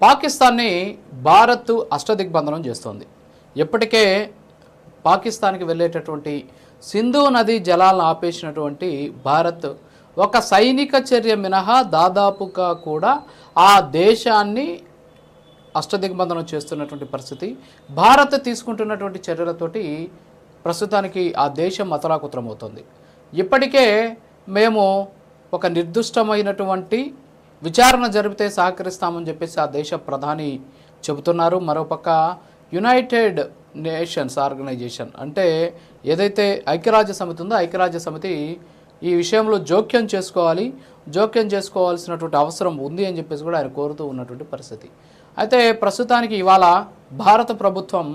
పాకిస్తాన్ని భారత్ అష్టదిగ్బంధనం చేస్తోంది. ఇప్పటికే పాకిస్తాన్కి వెళ్ళేటటువంటి సింధు నది జలాలను ఆపేసినటువంటి భారత్ ఒక సైనిక చర్య మినహా దాదాపుగా కూడా ఆ దేశాన్ని అష్టదిగ్బంధనం చేస్తున్నటువంటి పరిస్థితి. భారత్ తీసుకుంటున్నటువంటి చర్యలతోటి ప్రస్తుతానికి ఆ దేశం అతలాకుతలమవుతుంది. ఇప్పటికే మేము ఒక నిర్దిష్టమైనటువంటి విచారణ జరిపితే సహకరిస్తామని చెప్పేసి ఆ దేశ ప్రధాని చెబుతున్నారు. మరోపక్క యునైటెడ్ నేషన్స్ ఆర్గనైజేషన్ అంటే ఏదైతే ఐక్యరాజ్య సమితి ఉందో ఐక్యరాజ్య సమితి ఈ విషయంలో జోక్యం చేసుకోవాల్సినటువంటి అవసరం ఉంది అని చెప్పేసి కూడా ఆయన కోరుతూ ఉన్నటువంటి పరిస్థితి. అయితే ప్రస్తుతానికి ఇవాళ భారత ప్రభుత్వం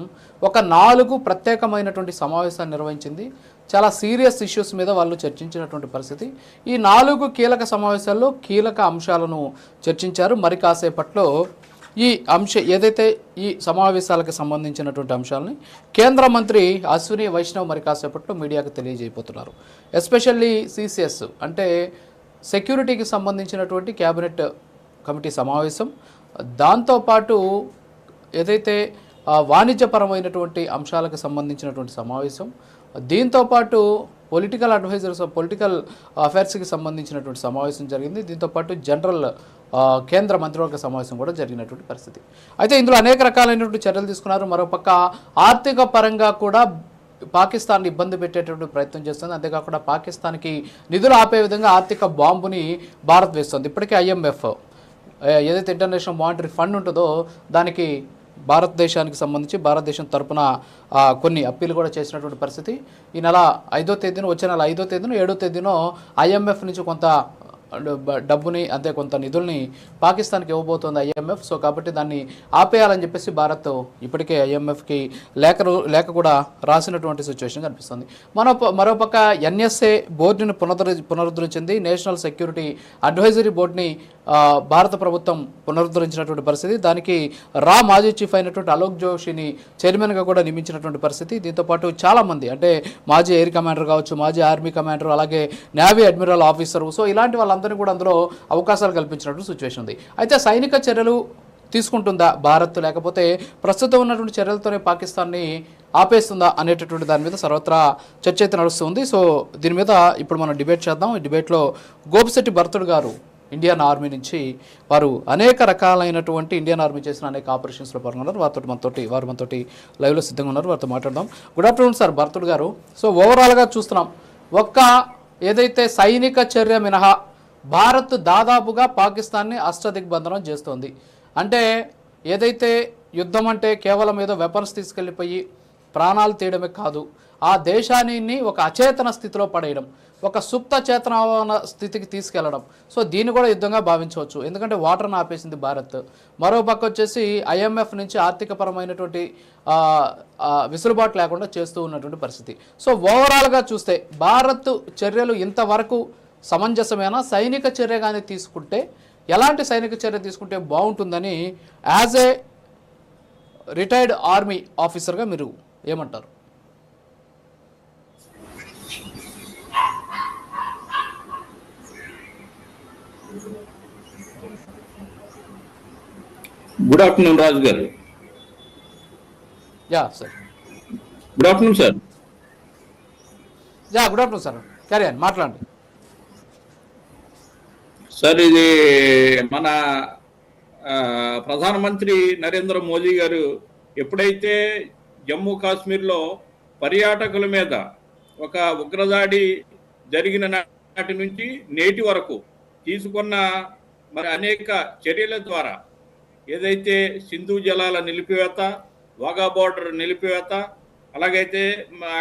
ఒక 4 ప్రత్యేకమైనటువంటి సమావేశాన్ని నిర్వహించింది. చాలా సీరియస్ ఇష్యూస్ మీద వాళ్ళు చర్చించినటువంటి పరిస్థితి. ఈ 4 కీలక సమావేశాల్లో కీలక అంశాలను చర్చించారు. మరి కాసేపట్లో ఏదైతే ఈ సమావేశాలకు సంబంధించినటువంటి అంశాలని కేంద్ర మంత్రి అశ్విని వైష్ణవ్ మరి కాసేపట్లో మీడియాకు తెలియజేయబోతున్నారు. ఎస్పెషల్లీ సిసిఎస్ అంటే సెక్యూరిటీకి సంబంధించినటువంటి క్యాబినెట్ కమిటీ సమావేశం, దాంతోపాటు ఏదైతే వాణిజ్యపరమైనటువంటి అంశాలకు సంబంధించినటువంటి సమావేశం, దీంతోపాటు పొలిటికల్ అఫైర్స్కి సంబంధించినటువంటి సమావేశం జరిగింది. దీంతోపాటు జనరల్ కేంద్ర మంత్రివర్గ సమావేశం కూడా జరిగినటువంటి పరిస్థితి. అయితే ఇందులో అనేక రకాలైనటువంటి చర్యలు తీసుకున్నారు. మరోపక్క ఆర్థిక పరంగా కూడా పాకిస్తాన్ని ఇబ్బంది పెట్టేటువంటి ప్రయత్నం చేస్తుంది. అంతేకాకుండా పాకిస్తాన్కి నిధులు ఆపే విధంగా ఆర్థిక బాంబుని భారత్ వేస్తుంది. ఇప్పటికే ఐఎంఎఫ్ ఏదైతే ఇంటర్నేషనల్ మానిటరీ ఫండ్ ఉంటుందో దానికి భారతదేశానికి సంబంధించి భారతదేశం తరపున కొన్ని అప్పీలు కూడా చేసినటువంటి పరిస్థితి. ఈ నెల 5వ తేదీన వచ్చే నెల 5వ తేదీన 7వ తేదీన ఐఎంఎఫ్ నుంచి కొంత డబ్బుని అంతే కొంత నిధుల్ని పాకిస్తాన్కి ఇవ్వబోతోంది ఐఎంఎఫ్. సో కాబట్టి దాన్ని ఆపేయాలని చెప్పేసి భారత్ ఇప్పటికే ఐఎంఎఫ్కి లేఖ కూడా రాసినటువంటి సిచ్యువేషన్ కనిపిస్తుంది. మరోపక్క ఎన్ఎస్ఏ బోర్డుని పునరుద్ధరించింది. నేషనల్ సెక్యూరిటీ అడ్వైజరీ బోర్డుని భారత ప్రభుత్వం పునరుద్ధరించినటువంటి పరిస్థితి. దానికి మాజీ చీఫ్ అయినటువంటి అలోక్ జోషిని చైర్మన్గా కూడా నియమించినటువంటి పరిస్థితి. దీంతోపాటు చాలామంది అంటే మాజీ ఎయిర్ కమాండర్ కావచ్చు, మాజీ ఆర్మీ కమాండర్, అలాగే నేవీ అడ్మిరల్ ఆఫీసరు, సో ఇలాంటి వాళ్ళందరినీ కూడా అందులో అవకాశాలు కల్పించినటువంటి సిచ్యువేషన్ ఉంది. అయితే సైనిక చర్యలు తీసుకుంటుందా భారత్, లేకపోతే ప్రస్తుతం ఉన్నటువంటి చర్యలతోనే పాకిస్తాన్ని ఆపేస్తుందా అనేటటువంటి దాని మీద సర్వత్రా చర్చ అయితే నడుస్తుంది. సో దీని మీద ఇప్పుడు మనం డిబేట్ చేద్దాం. ఈ డిబేట్లో గోపిశెట్టి భరతుడు గారు ఇండియన్ ఆర్మీ నుంచి, వారు అనేక రకాలైనటువంటి ఇండియన్ ఆర్మీ చేసిన అనేక ఆపరేషన్స్లో పాల్గొన్నారు. వారు మనతోటి లైవ్లో సిద్ధంగా ఉన్నారు. వారితో మాట్లాడదాం. గుడ్ ఆఫ్టర్నూన్ సార్ భరతుడు గారు. సో ఓవరాల్గా చూస్తున్నాం, ఏదైతే సైనిక చర్య మినహా భారత్ దాదాపుగా పాకిస్తాన్ని అష్టదిగ్బంధనం చేస్తోంది. అంటే ఏదైతే యుద్ధం అంటే కేవలం ఏదో వెపన్స్ తీసుకెళ్ళిపోయి ప్రాణాలు తీయడమే కాదు, ఆ దేశాన్ని ఒక అచేతన స్థితిలో పడేయడం, ఒక సుప్త చేతన స్థితికి తీసుకెళ్లడం. సో దీన్ని కూడా యుద్ధంగా భావించవచ్చు, ఎందుకంటే వాటర్ను ఆపేసింది భారత్. మరోపక్క వచ్చేసి ఐఎంఎఫ్ నుంచి ఆర్థికపరమైనటువంటి విసులుబాటు లేకుండా చేస్తూ ఉన్నటువంటి పరిస్థితి. సో ఓవరాల్గా చూస్తే భారత్ చర్యలు ఇంతవరకు సమంజసమైన సైనిక చర్య కానీ తీసుకుంటే, ఎలాంటి సైనిక చర్య తీసుకుంటే బాగుంటుందని యాజ్ ఏ రిటైర్డ్ ఆర్మీ ఆఫీసర్గా మీరు ఏమంటారు? గుడ్ ఆఫ్టర్నూన్ రాజు గారు. Yeah sir. Good afternoon sir. Yeah good afternoon sir. Carry on, మాట్లాడండి సార్. ఇది మన ప్రధానమంత్రి నరేంద్ర మోదీ గారు ఎప్పుడైతే జమ్మూ కాశ్మీర్లో పర్యాటకుల మీద ఒక ఉగ్రదాడి జరిగిన నాటి నుంచి నేటి వరకు తీసుకున్న మరి అనేక చర్యల ద్వారా ఏదైతే సింధు జలాల నిలిపివేత, వాఘా బోర్డర్ నిలిపివేత, అలాగైతే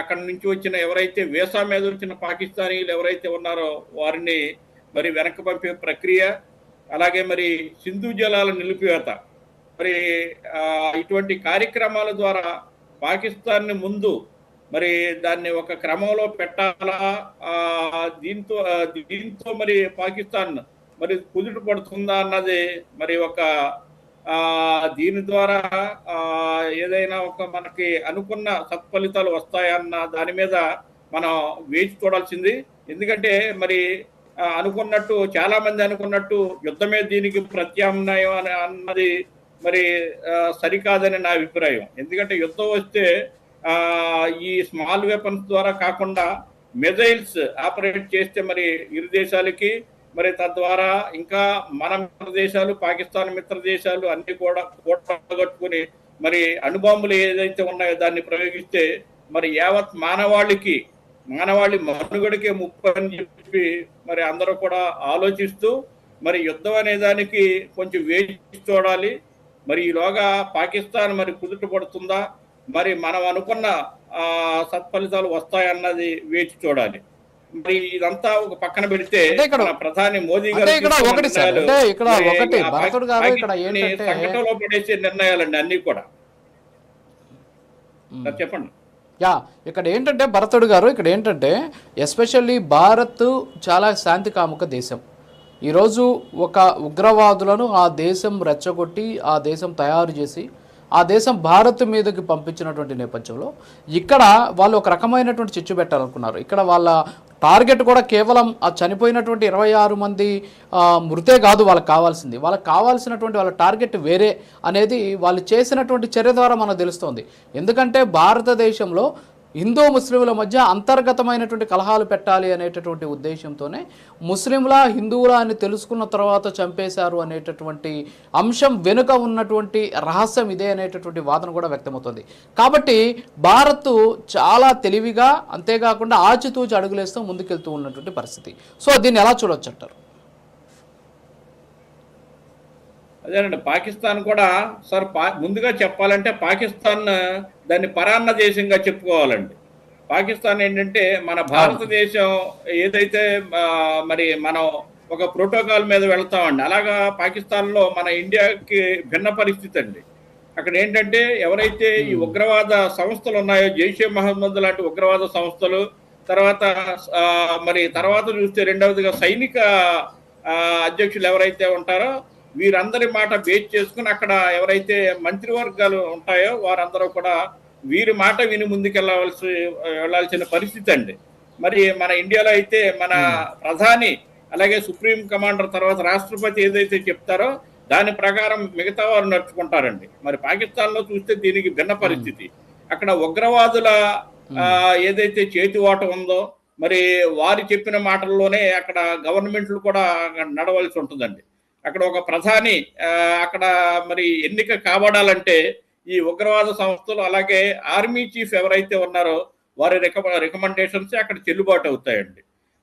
అక్కడి నుంచి వచ్చిన ఎవరైతే వీసా మీద వచ్చిన పాకిస్తానీలు ఎవరైతే ఉన్నారో వారిని మరి వెనక్కి పంపే ప్రక్రియ, అలాగే మరి సింధు జలాల నిలిపివేత, మరి ఇటువంటి కార్యక్రమాల ద్వారా పాకిస్తాన్ని ముందు మరి దాన్ని ఒక క్రమంలో పెట్టాలా, దీంతో మరి పాకిస్తాన్ మరి కుదుట పడుతుందా అన్నది మరి ఒక దీని ద్వారా ఏదైనా ఒక మనకి అనుకున్న సత్ఫలితాలు వస్తాయన్న దాని మీద మనం వేచి చూడాల్సింది. ఎందుకంటే మరి అనుకున్నట్టు చాలా మంది అనుకున్నట్టు యుద్ధమే దీనికి ప్రత్యామ్నాయం అన్నది మరి సరికాదని నా అభిప్రాయం. ఎందుకంటే యుద్ధం వస్తే ఈ స్మాల్ వెపన్స్ ద్వారా కాకుండా మిజైల్స్ ఆపరేట్ చేస్తే మరి ఇరు దేశాలకి మరి తద్వారా ఇంకా మన మిత్ర దేశాలు, పాకిస్తాన్ మిత్ర దేశాలు అన్ని కూడా కూడగట్టుకుని మరి అణుబాంబులు ఏదైతే ఉన్నాయో దాన్ని ప్రయోగిస్తే మరి యావత్ మానవాళి మనుగడకే ముప్పు అని చెప్పి మరి అందరూ కూడా ఆలోచిస్తూ మరి యుద్ధం అనే దానికి కొంచెం వేచి చూడాలి. మరి ఈలోగా పాకిస్తాన్ మరి కుదుట పడుతుందా, మరి మనం అనుకున్న సత్ఫలితాలు వస్తాయన్నది వేచి చూడాలి. మరి ఇదంతా ఒక పక్కన పెడితే ప్రధాని మోదీ గారు సంకటంలో పడేసే నిర్ణయాలండి అన్ని కూడా. చెప్పండి. ఇక్కడ ఏంటంటే భరతుడు గారు, ఇక్కడ ఏంటంటే ఎస్పెషల్లీ భారత్ చాలా శాంతి కాముక దేశం. ఈరోజు ఒక ఉగ్రవాదులను ఆ దేశం రెచ్చగొట్టి ఆ దేశం తయారు చేసి ఆ దేశం భారత్ మీదకి పంపించినటువంటి నేపథ్యంలో ఇక్కడ వాళ్ళు ఒక రకమైనటువంటి చిచ్చు పెట్టాలనుకున్నారు. ఇక్కడ వాళ్ళ టార్గెట్ కూడా కేవలం ఆ చనిపోయినటువంటి 26 మంది మృతే కాదు వాళ్ళకి కావాల్సింది. వాళ్ళకి కావాల్సినటువంటి వాళ్ళ టార్గెట్ వేరే అనేది వాళ్ళు చేసినటువంటి చర్య ద్వారా మనకు తెలుస్తోంది. ఎందుకంటే భారతదేశంలో హిందూ ముస్లింల మధ్య అంతర్గతమైనటువంటి కలహాలు పెట్టాలి అనేటటువంటి ఉద్దేశంతోనే ముస్లింలా హిందువులా అని తెలుసుకున్న తర్వాత చంపేశారు అనేటటువంటి అంశం వెనుక ఉన్నటువంటి రహస్యం ఇదే అనేటటువంటి వాదన కూడా వ్యక్తమవుతుంది. కాబట్టి భారత్ చాలా తెలివిగా, అంతేకాకుండా ఆచితూచి అడుగులేస్తూ ముందుకెళ్తూ ఉన్నటువంటి పరిస్థితి. సో దీన్ని ఎలా చూడొచ్చు అంటారు? అదేనండి, పాకిస్తాన్ కూడా సార్ ముందుగా చెప్పాలంటే పాకిస్తాన్ దాన్ని పరాన్న దేశంగా చెప్పుకోవాలండి. పాకిస్తాన్ ఏంటంటే మన భారతదేశం ఏదైతే మరి మనం ఒక ప్రోటోకాల్ మీద వెళ్తామండి, అలాగా పాకిస్తాన్లో మన ఇండియాకి భిన్న పరిస్థితి అండి. అక్కడ ఏంటంటే ఎవరైతే ఈ ఉగ్రవాద సంస్థలు ఉన్నాయో, జైషే మహమ్మద్ లాంటి ఉగ్రవాద సంస్థలు, తర్వాత చూస్తే రెండవదిగా సైనిక అధ్యక్షులు ఎవరైతే ఉంటారో వీరందరి మాట బేస్ చేసుకుని అక్కడ ఎవరైతే మంత్రివర్గాలు ఉంటాయో వారందరూ కూడా వీరి మాట విని వెళ్లాల్సిన పరిస్థితి అండి. మరి మన ఇండియాలో అయితే మన ప్రధాని, అలాగే సుప్రీం కమాండర్, తర్వాత రాష్ట్రపతి ఏదైతే చెప్తారో దాని ప్రకారం మిగతా వారు నడుచుకుంటారండి. మరి పాకిస్తాన్ లో చూస్తే దీనికి భిన్న పరిస్థితి. అక్కడ ఉగ్రవాదుల ఏదైతే చేతివాట ఉందో మరి వారు చెప్పిన మాటల్లోనే అక్కడ గవర్నమెంట్లు కూడా నడవలసి ఉంటుందండి. అక్కడ ఒక ప్రధాని అక్కడ మరి ఎన్నిక కాబడాలంటే ఈ ఉగ్రవాద సంస్థలు, అలాగే ఆర్మీ చీఫ్ ఎవరైతే ఉన్నారో వారి రికమెండేషన్స్ అక్కడ చెల్లుబాటు అవుతాయండి.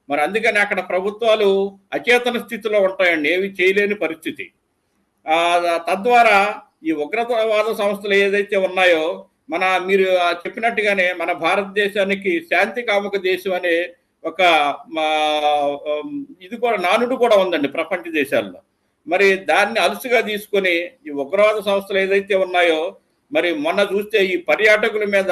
మరి అందుకని అక్కడ ప్రభుత్వాలు అచేతన స్థితిలో ఉంటాయండి, ఏవి చేయలేని పరిస్థితి. తద్వారా ఈ ఉగ్రవాద సంస్థలు ఏదైతే ఉన్నాయో మీరు చెప్పినట్టుగానే మన భారతదేశానికి శాంతి కాముక దేశం అనే ఒక ఇది కూడా నానుడు కూడా ఉందండి ప్రపంచ దేశాల్లో. మరి దాన్ని అలుసుగా తీసుకొని ఈ ఉగ్రవాద సంస్థలు ఏదైతే ఉన్నాయో మరి మొన్న చూస్తే ఈ పర్యాటకుల మీద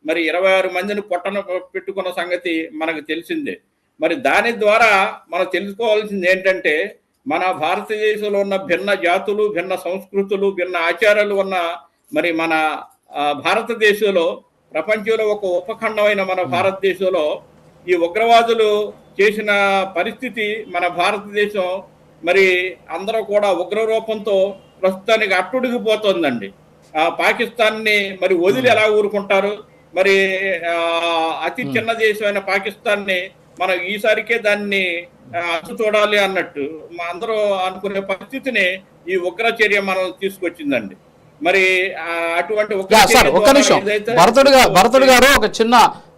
మరి 26 మందిని పొట్టన పెట్టుకున్న సంగతి మనకు తెలిసిందే. మరి దాని ద్వారా మనం తెలుసుకోవాల్సింది ఏంటంటే మన భారతదేశంలో ఉన్న భిన్న జాతులు, భిన్న సంస్కృతులు, భిన్న ఆచారాలు ఉన్న మరి మన భారతదేశంలో, ప్రపంచంలో ఒక ఉపఖండమైన మన భారతదేశంలో ఈ ఉగ్రవాదులు చేసిన పరిస్థితి మన భారతదేశం మరి అందరూ కూడా ఉగ్ర రూపంతో ప్రస్తుతానికి అట్టుడిగిపోతుందండి. పాకిస్తాన్ని మరి వదిలి ఎలా ఊరుకుంటారు? మరి అతి చిన్న దేశమైన పాకిస్తాన్ని మనం ఈసారికే దాన్ని అచ్చు చూడాలి అన్నట్టు అందరూ అనుకునే పరిస్థితిని ఈ ఉగ్ర చర్య మనం తీసుకొచ్చిందండి. మరి అటువంటి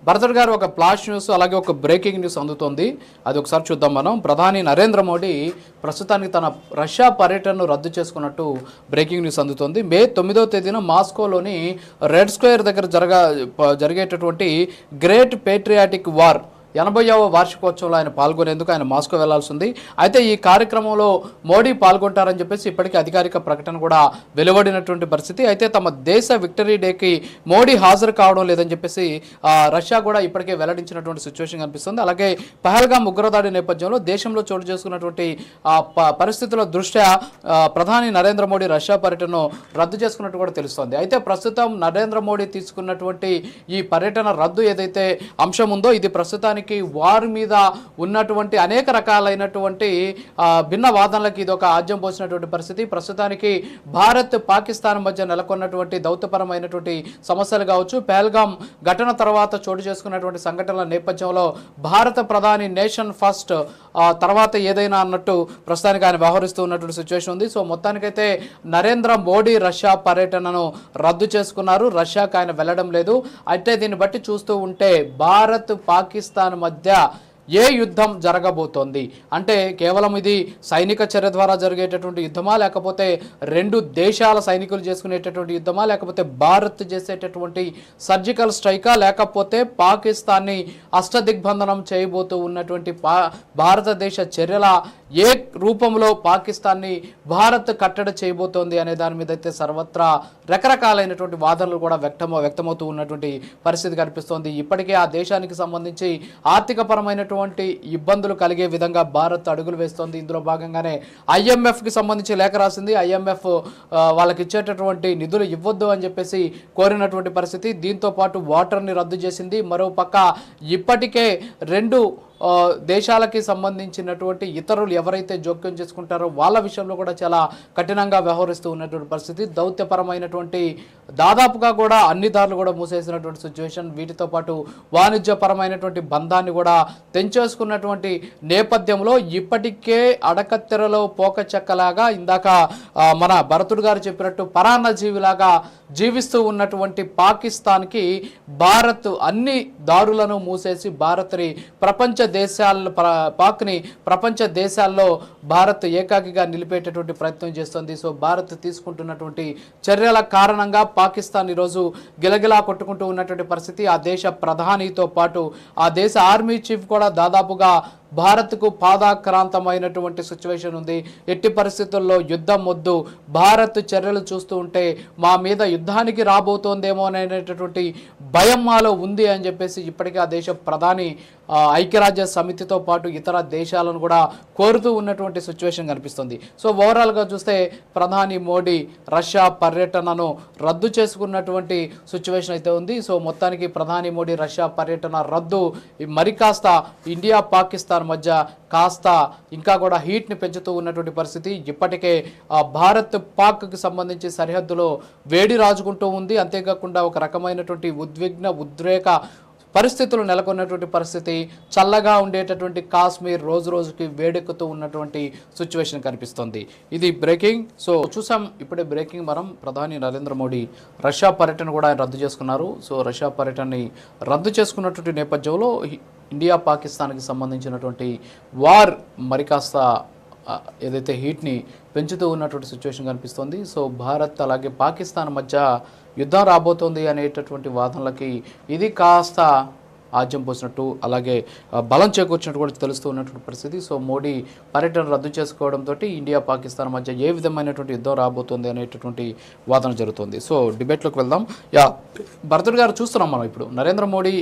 భరతుడు గారు ఒక ఫ్లాష్ న్యూస్, అలాగే ఒక బ్రేకింగ్ న్యూస్ అందుతోంది. అది ఒకసారి చూద్దాం మనం. ప్రధాని నరేంద్ర మోడీ ప్రస్తుతానికి తన రష్యా పర్యటనను రద్దు చేసుకున్నట్టు బ్రేకింగ్ న్యూస్ అందుతోంది. మే 9వ తేదీన మాస్కోలోని రెడ్ స్క్వేర్ దగ్గర జరిగేటటువంటి గ్రేట్ పేట్రియాటిక్ వార్ 80వ వార్షికోత్సవంలో ఆయన పాల్గొనేందుకు ఆయన మాస్కో వెళ్లాల్సి ఉంది. అయితే ఈ కార్యక్రమంలో మోడీ పాల్గొంటారని చెప్పేసి ఇప్పటికీ అధికారిక ప్రకటన కూడా వెలువడినటువంటి పరిస్థితి. అయితే తమ దేశ విక్టరీ డేకి మోడీ హాజరు కావడం లేదని చెప్పేసి రష్యా కూడా ఇప్పటికే వెల్లడించినటువంటి సిచ్యువేషన్ కనిపిస్తుంది. అలాగే పహల్గామ్ ఉగ్రదాడి నేపథ్యంలో దేశంలో చోటు చేసుకున్నటువంటి పరిస్థితుల దృష్ట్యా ప్రధాని నరేంద్ర మోడీ రష్యా పర్యటనను రద్దు చేసుకున్నట్టు కూడా తెలుస్తోంది. అయితే ప్రస్తుతం నరేంద్ర మోడీ తీసుకున్నటువంటి ఈ పర్యటన రద్దు ఏదైతే అంశం ఉందో ఇది ప్రస్తుతానికి ప్రస్తుతానికి వారి మీద ఉన్నటువంటి అనేక రకాలైనటువంటి భిన్న వాదనలకు ఇది ఒక ఆజ్యం పోసినటువంటి పరిస్థితి. ప్రస్తుతానికి భారత్ పాకిస్తాన్ మధ్య నెలకొన్నటువంటి దౌత్యపరమైనటువంటి సమస్యలు కావచ్చు, పహల్గాం ఘటన తర్వాత చోటు చేసుకున్నటువంటి సంఘటనల నేపథ్యంలో భారత ప్రధాని నేషన్ ఫస్ట్ తర్వాత ఏదైనా అన్నట్టు ప్రస్తుతానికి ఆయన వ్యవహరిస్తూ ఉన్నటువంటి సిచ్యువేషన్ ఉంది. సో మొత్తానికైతే నరేంద్ర మోడీ రష్యా పర్యటనను రద్దు చేసుకున్నారు. రష్యాకు ఆయన వెళ్ళడం లేదు. అయితే దీన్ని బట్టి చూస్తూ ఉంటే భారత్ పాకిస్తాన్ మధ్య ఏ యుద్ధం జరగబోతోంది అంటే కేవలం ఇది సైనిక చర్య ద్వారా జరిగేటటువంటి యుద్ధమా, లేకపోతే రెండు దేశాల సైనికులు చేసుకునేటటువంటి యుద్ధమా, లేకపోతే భారత్ చేసేటటువంటి సర్జికల్ స్ట్రైకా, లేకపోతే పాకిస్తాన్ని అష్టదిగ్బంధనం చేయబోతూ ఉన్నటువంటి భారతదేశ చర్యల ఏ రూపంలో పాకిస్తాన్ని భారత్ కట్టడి చేయబోతోంది అనే దాని మీద అయితే సర్వత్రా రకరకాలైనటువంటి వాదనలు కూడా వ్యక్తమవుతూ ఉన్నటువంటి పరిస్థితి కనిపిస్తోంది. ఇప్పటికే ఆ దేశానికి సంబంధించి ఆర్థికపరమైనటువంటి ఇబ్బందులు కలిగే విధంగా భారత్ అడుగులు వేస్తోంది. ఇందులో భాగంగానే IMFకి సంబంధించి లేఖ రాసింది. IMF వాళ్ళకి ఇచ్చేటటువంటి నిధులు ఇవ్వద్దు అని చెప్పేసి కోరినటువంటి పరిస్థితి. దీంతో పాటు వాటర్ని రద్దు చేసింది. మరోపక్క ఇప్పటికే రెండు దేశాలకి సంబంధించినటువంటి ఇతరులు ఎవరైతే జోక్యం చేసుకుంటారో వాళ్ళ విషయంలో కూడా చాలా కఠినంగా వ్యవహరిస్తూ ఉన్నటువంటి పరిస్థితి. దౌత్యపరమైనటువంటి దాదాపుగా కూడా అన్ని దారులు కూడా మూసేసినటువంటి సిచ్యువేషన్. వీటితో పాటు వాణిజ్యపరమైనటువంటి బంధాన్ని కూడా తెంచేసుకున్నటువంటి నేపథ్యంలో ఇప్పటికే అడకత్తెరలో పోక చెక్కలాగా ఇందాక మన భరతుడు గారు చెప్పినట్టు పరాన్నజీవిలాగా జీవిస్తూ ఉన్నటువంటి పాకిస్తాన్కి భారత్ అన్ని దారులను మూసేసి భారత్ని పాక్ని ప్రపంచ దేశాల్లో భారత్ ఏకాకిగా నిలిపేటటువంటి ప్రయత్నం చేస్తుంది. సో భారత్ తీసుకుంటున్నటువంటి చర్యల కారణంగా పాకిస్తాన్ ఈరోజు గిలగిలా కొట్టుకుంటూ ఉన్నటువంటి పరిస్థితి. ఆ దేశ ప్రధానితో పాటు ఆ దేశ ఆర్మీ చీఫ్ కూడా దాదాపుగా భారత్కు పాదాక్రాంతమైనటువంటి సిచ్యువేషన్ ఉంది. ఎట్టి పరిస్థితుల్లో యుద్ధం వద్దు, భారత్ చర్యలు చూస్తూ ఉంటే మా మీద యుద్ధానికి రాబోతోందేమో అనేటటువంటి భయం మాలో ఉంది అని చెప్పేసి ఇప్పటికే ఆ దేశ ప్రధాని ఐక్యరాజ్య సమితితో పాటు ఇతర దేశాలను కూడా కోరుతూ ఉన్నటువంటి సిచ్యువేషన్ కనిపిస్తుంది. సో ఓవరాల్గా చూస్తే ప్రధాని మోడీ రష్యా పర్యటనను రద్దు చేసుకున్నటువంటి సిచ్యువేషన్ అయితే ఉంది. సో మొత్తానికి ప్రధాని మోడీ రష్యా పర్యటన రద్దు మరి కాస్త ఇండియా పాకిస్తాన్ మధ్య కాస్త ఇంకా కూడా హీట్ని పెంచుతూ ఉన్నటువంటి పరిస్థితి. ఇప్పటికే భారత్ పాక్కి సంబంధించి సరిహద్దులో వేడి రాజుకుంటూ ఉంది. అంతేకాకుండా ఒక రకమైనటువంటి ఉద్రేక పరిస్థితులు నెలకొన్నటువంటి పరిస్థితి. చల్లగా ఉండేటటువంటి కాశ్మీర్ రోజు రోజుకి వేడెక్కుతూ ఉన్నటువంటి సిచ్యువేషన్ కనిపిస్తుంది. ఇది బ్రేకింగ్. సో చూసాం ఇప్పుడే బ్రేకింగ్ మనం ప్రధాని నరేంద్ర మోడీ రష్యా పర్యటన కూడా ఆయన రద్దు చేసుకున్నారు. సో రష్యా పర్యటనని రద్దు చేసుకున్నటువంటి నేపథ్యంలో ఇండియా పాకిస్తాన్కి సంబంధించినటువంటి వార్ మరి కాస్త ఏదైతే హీట్ని పెంచుతూ ఉన్నటువంటి సిచ్యువేషన్ కనిపిస్తుంది. సో భారత్ అలాగే పాకిస్తాన్ మధ్య యుద్ధం రాబోతోంది అనేటటువంటి వాదనలకి ఇది కాస్త ఆజ్యం పోసినట్టు అలాగే బలం చేకూర్చినట్టు కూడా తెలుస్తూ ఉన్నటువంటి పరిస్థితి. సో మోడీ పర్యటన రద్దు చేసుకోవడంతో ఇండియా పాకిస్తాన్ మధ్య ఏ విధమైనటువంటి యుద్ధం రాబోతోంది అనేటటువంటి వాదన జరుగుతుంది. సో డిబేట్లోకి వెళ్దాం. భరతుడు గారు చూస్తున్నాం మనం ఇప్పుడు నరేంద్ర మోడీ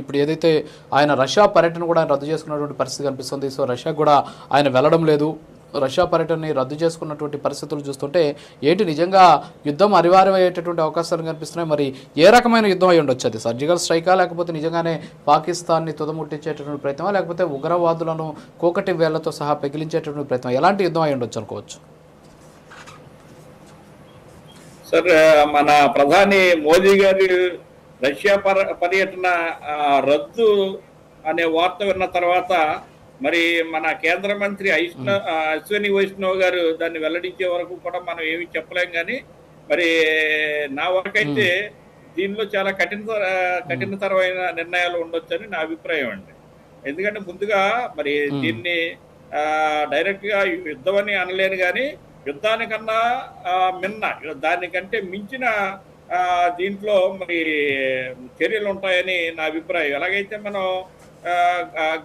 ఇప్పుడు ఏదైతే ఆయన రష్యా పర్యటన కూడా రద్దు చేసుకున్నటువంటి పరిస్థితి కనిపిస్తుంది. సో రష్యా కూడా ఆయన వెళ్ళడం లేదు. రష్యా పర్యటనని రద్దు చేసుకున్నటువంటి పరిస్థితులు చూస్తుంటే ఏంటి నిజంగా యుద్ధం అనివార్యమయ్యేటటువంటి అవకాశాలు కనిపిస్తున్నాయి. మరి ఏ రకమైన యుద్ధం అయి ఉండొచ్చు? అది సర్జికల్ స్ట్రైకా, లేకపోతే నిజంగానే పాకిస్తాన్ని తుదముట్టించేటటువంటి ప్రయత్నమా, లేకపోతే ఉగ్రవాదులను కోకటి వేళ్లతో సహా పెగిలించేటటువంటి ప్రయత్నం, ఎలాంటి యుద్ధం అయి ఉండొచ్చు అనుకోవచ్చు? సార్, మన ప్రధాని మోదీ గారి రష్యా పర్యటన రద్దు అనే వార్త విన్న తర్వాత మరి మన కేంద్ర మంత్రి అశ్విని వైష్ణవ్ గారు దాన్ని వెల్లడించే వరకు కూడా మనం ఏమి చెప్పలేం. కానీ మరి నా వరకైతే దీనిలో చాలా కఠినతరమైన నిర్ణయాలు ఉండొచ్చని నా అభిప్రాయం అండి. ఎందుకంటే ముందుగా మరి దీన్ని డైరెక్ట్ గా యుద్ధం అని అనలేను, కానీ యుద్ధానికన్నా దానికంటే మించిన దీంట్లో మరి చర్యలు ఉంటాయని నా అభిప్రాయం. ఎలాగైతే మనం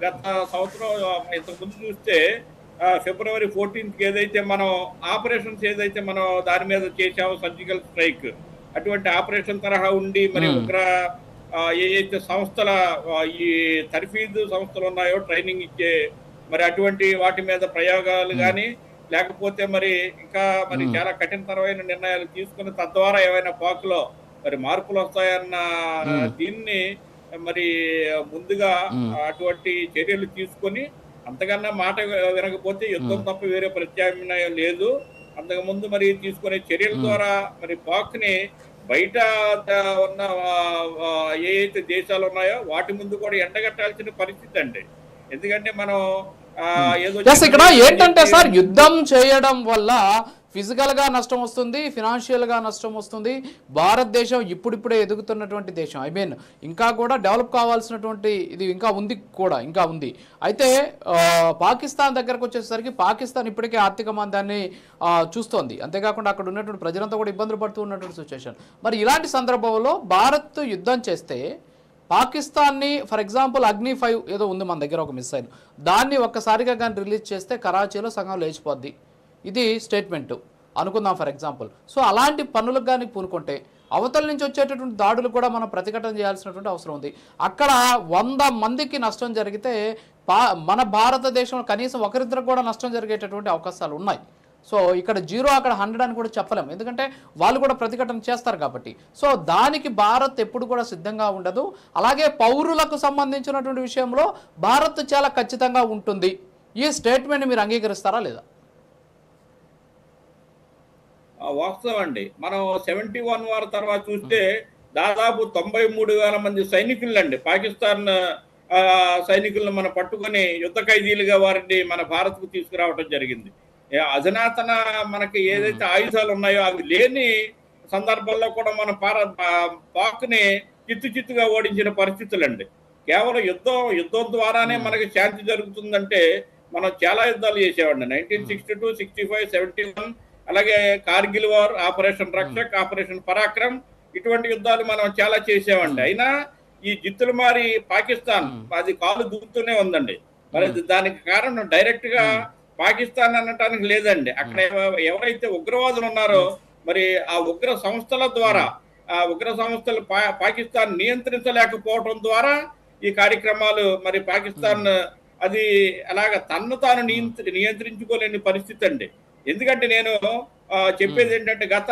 గత సంవత్సరం ఇంతకుముందు చూస్తే ఫిబ్రవరి 14th ఏదైతే మనం ఆపరేషన్స్ ఏదైతే మనం దాని మీద చేసామో సర్జికల్ స్ట్రైక్, అటువంటి ఆపరేషన్ తరహా ఉండి మరి ఏదైతే సంస్థల ఈ తర్ఫీదు సంస్థలు ఉన్నాయో ట్రైనింగ్ ఇచ్చే మరి అటువంటి వాటి మీద ప్రయోగాలు కానీ లేకపోతే మరి ఇంకా మరి చాలా కఠినతరమైన నిర్ణయాలు తీసుకుని తద్వారా ఏమైనా పాకులో మరి మార్పులు వస్తాయన్న దీన్ని మరి ముందుగా ఉమ్, అటువంటి చర్యలు తీసుకొని, అంతకన్నా మాట వినకపోతే యుద్ధం ఉమ్, తప్ప వేరే ప్రత్యామ్నాయం లేదు. అంతకుముందు మరి తీసుకునే చర్యల ఉమ్. ద్వారా మరి పాక్ని బయట ఉన్న ఏ అయితే దేశాలు ఉన్నాయో వాటి ముందు కూడా ఎండగట్టాల్సిన పరిస్థితి అండి. ఎందుకంటే మనం ఏదో ఎస్, చిన్న ఇక్కడ దేశం అని ఏంటంటే చెప్పి సార్, యుద్ధం చేయడం వల్ల ఫిజికల్ గా నష్టం వస్తుంది, ఫినాన్షియల్ గా నష్టం వస్తుంది. భారతదేశం ఇప్పుడిప్పుడే ఎదుగుతున్నటువంటి దేశం, ఐ మీన్ ఇంకా కూడా డెవలప్ కావాల్సినటువంటి ఇది ఇంకా ఉంది కూడా, ఇంకా ఉంది. అయితే పాకిస్తాన్ దగ్గరకు వచ్చేసరికి పాకిస్తాన్ ఇప్పటికే ఆర్థిక మందాన్ని చూస్తోంది. అంతేకాకుండా అక్కడ ఉన్నటువంటి ప్రజలంతా కూడా ఇబ్బందులు పడుతూ ఉన్నటువంటి సిచ్యువేషన్. మరి ఇలాంటి సందర్భంలో భారత్ యుద్ధం చేస్తే పాకిస్తాన్ని, ఫర్ ఎగ్జాంపుల్ అగ్ని 5 ఏదో ఉంది మన దగ్గర ఒక మిసైల్, దాన్ని ఒక్కసారిగా కానీ రిలీజ్ చేస్తే కరాచీలో సగం లేచిపోద్ది, ఇది స్టేట్మెంటు అనుకుందాం ఫర్ ఎగ్జాంపుల్. సో అలాంటి పనులకు కానీ పూనుకుంటే అవతల నుంచి వచ్చేటటువంటి దాడులు కూడా మనం ప్రతిఘటన చేయాల్సినటువంటి అవసరం ఉంది. అక్కడ 100 మందికి నష్టం జరిగితే మన భారతదేశంలో కనీసం ఒకరిద్దరు కూడా నష్టం జరిగేటటువంటి అవకాశాలు ఉన్నాయి. సో ఇక్కడ 0 అక్కడ 100 అని కూడా చెప్పలేం, ఎందుకంటే వాళ్ళు కూడా ప్రతిఘటన చేస్తారు కాబట్టి. సో దానికి భారత్ ఎప్పుడు కూడా సిద్ధంగా ఉండదు. అలాగే పౌరులకు సంబంధించినటువంటి విషయంలో భారత్ చాలా ఖచ్చితంగా ఉంటుంది. ఈ స్టేట్మెంట్ మీరు అంగీకరిస్తారా లేదా? వాస్తవం అండి. మనం 71 వార్ తర్వాత చూస్తే దాదాపు 93,000 మంది సైనికులండి, పాకిస్తాన్ సైనికులను మనం పట్టుకొని యుద్ధ ఖైదీలుగా వారిని మన భారత్కు తీసుకురావడం జరిగింది. అధునాతన మనకి ఏదైతే ఆయుధాలు ఉన్నాయో అవి లేని సందర్భంలో కూడా మన పాక్ని చిత్తుగా ఓడించిన పరిస్థితులండి. కేవలం యుద్ధం ద్వారానే మనకి శాంతి జరుగుతుందంటే మనం చాలా యుద్ధాలు చేసేవాడిని. 1962, 65, 71, అలాగే Kargil war, operation Rakshak, operation Parakram, ఇటువంటి యుద్ధాలు మనం చాలా చేసేవాడి. అయినా ఈ జిత్తులు మారి పాకిస్తాన్ అది కాలు దూకుతూనే ఉందండి. మరి దానికి కారణం డైరెక్ట్ గా పాకిస్తాన్ అనటానికి లేదండి. అక్కడ ఎవరైతే ఉగ్రవాదులు ఉన్నారో మరి ఆ ఉగ్ర సంస్థల ద్వారా, ఆ ఉగ్ర సంస్థలు పాకిస్తాన్ నియంత్రించలేకపోవడం ద్వారా ఈ కార్యక్రమాలు మరి పాకిస్తాన్ అది అలాగ తన్ను తాను నియంత్రించుకోలేని పరిస్థితి అండి. ఎందుకంటే నేను చెప్పేది ఏంటంటే గత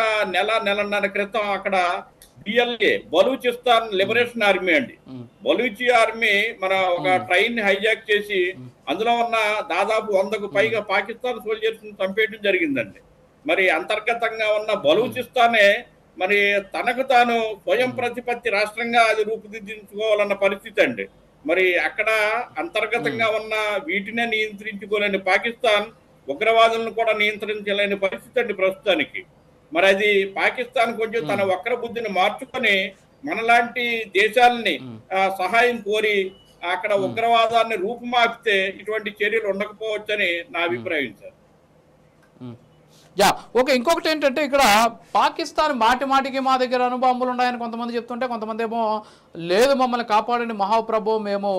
నెలన్నర క్రితం అక్కడ బిఎల్ఏ, బలూచిస్తాన్ లిబరేషన్ ఆర్మీ అండి, బలూచి ఆర్మీ మన ఒక ట్రైన్ హైజాక్ చేసి అందులో ఉన్న దాదాపు 100కు పైగా పాకిస్తాన్ సోల్జర్స్ చంపేయడం జరిగిందండి. మరి అంతర్గతంగా ఉన్న బలూచిస్తానే మరి తనకు తాను స్వయం ప్రతిపత్తి రాష్ట్రంగా అది రూపుదిద్దించుకోవాలన్న పరిస్థితి అండి. మరి అక్కడ అంతర్గతంగా ఉన్న వీటినే నియంత్రించుకోలేని పాకిస్తాన్ ఉగ్రవాదులను కూడా నియంత్రించలేని పరిస్థితి అండి ప్రస్తుతానికి. మరి అది పాకిస్తాన్ కొంచెం తన వక్ర బుద్ధిని మార్చుకొని మనలాంటి దేశాలని సహాయం కోరి అక్కడ ఉగ్రవాదాన్ని రూపుమాపితే ఇటువంటి చర్యలు ఉండకపోవచ్చని నా అభిప్రాయం సార్. Yeah, okay. ఇంకొకటి ఏంటంటే ఇక్కడ పాకిస్తాన్ మాటికి మా దగ్గర అణుబాంబులు ఉన్నాయని కొంతమంది చెప్తుంటే, కొంతమంది ఏమో లేదు మమ్మల్ని కాపాడండి మహాప్రభు, మేము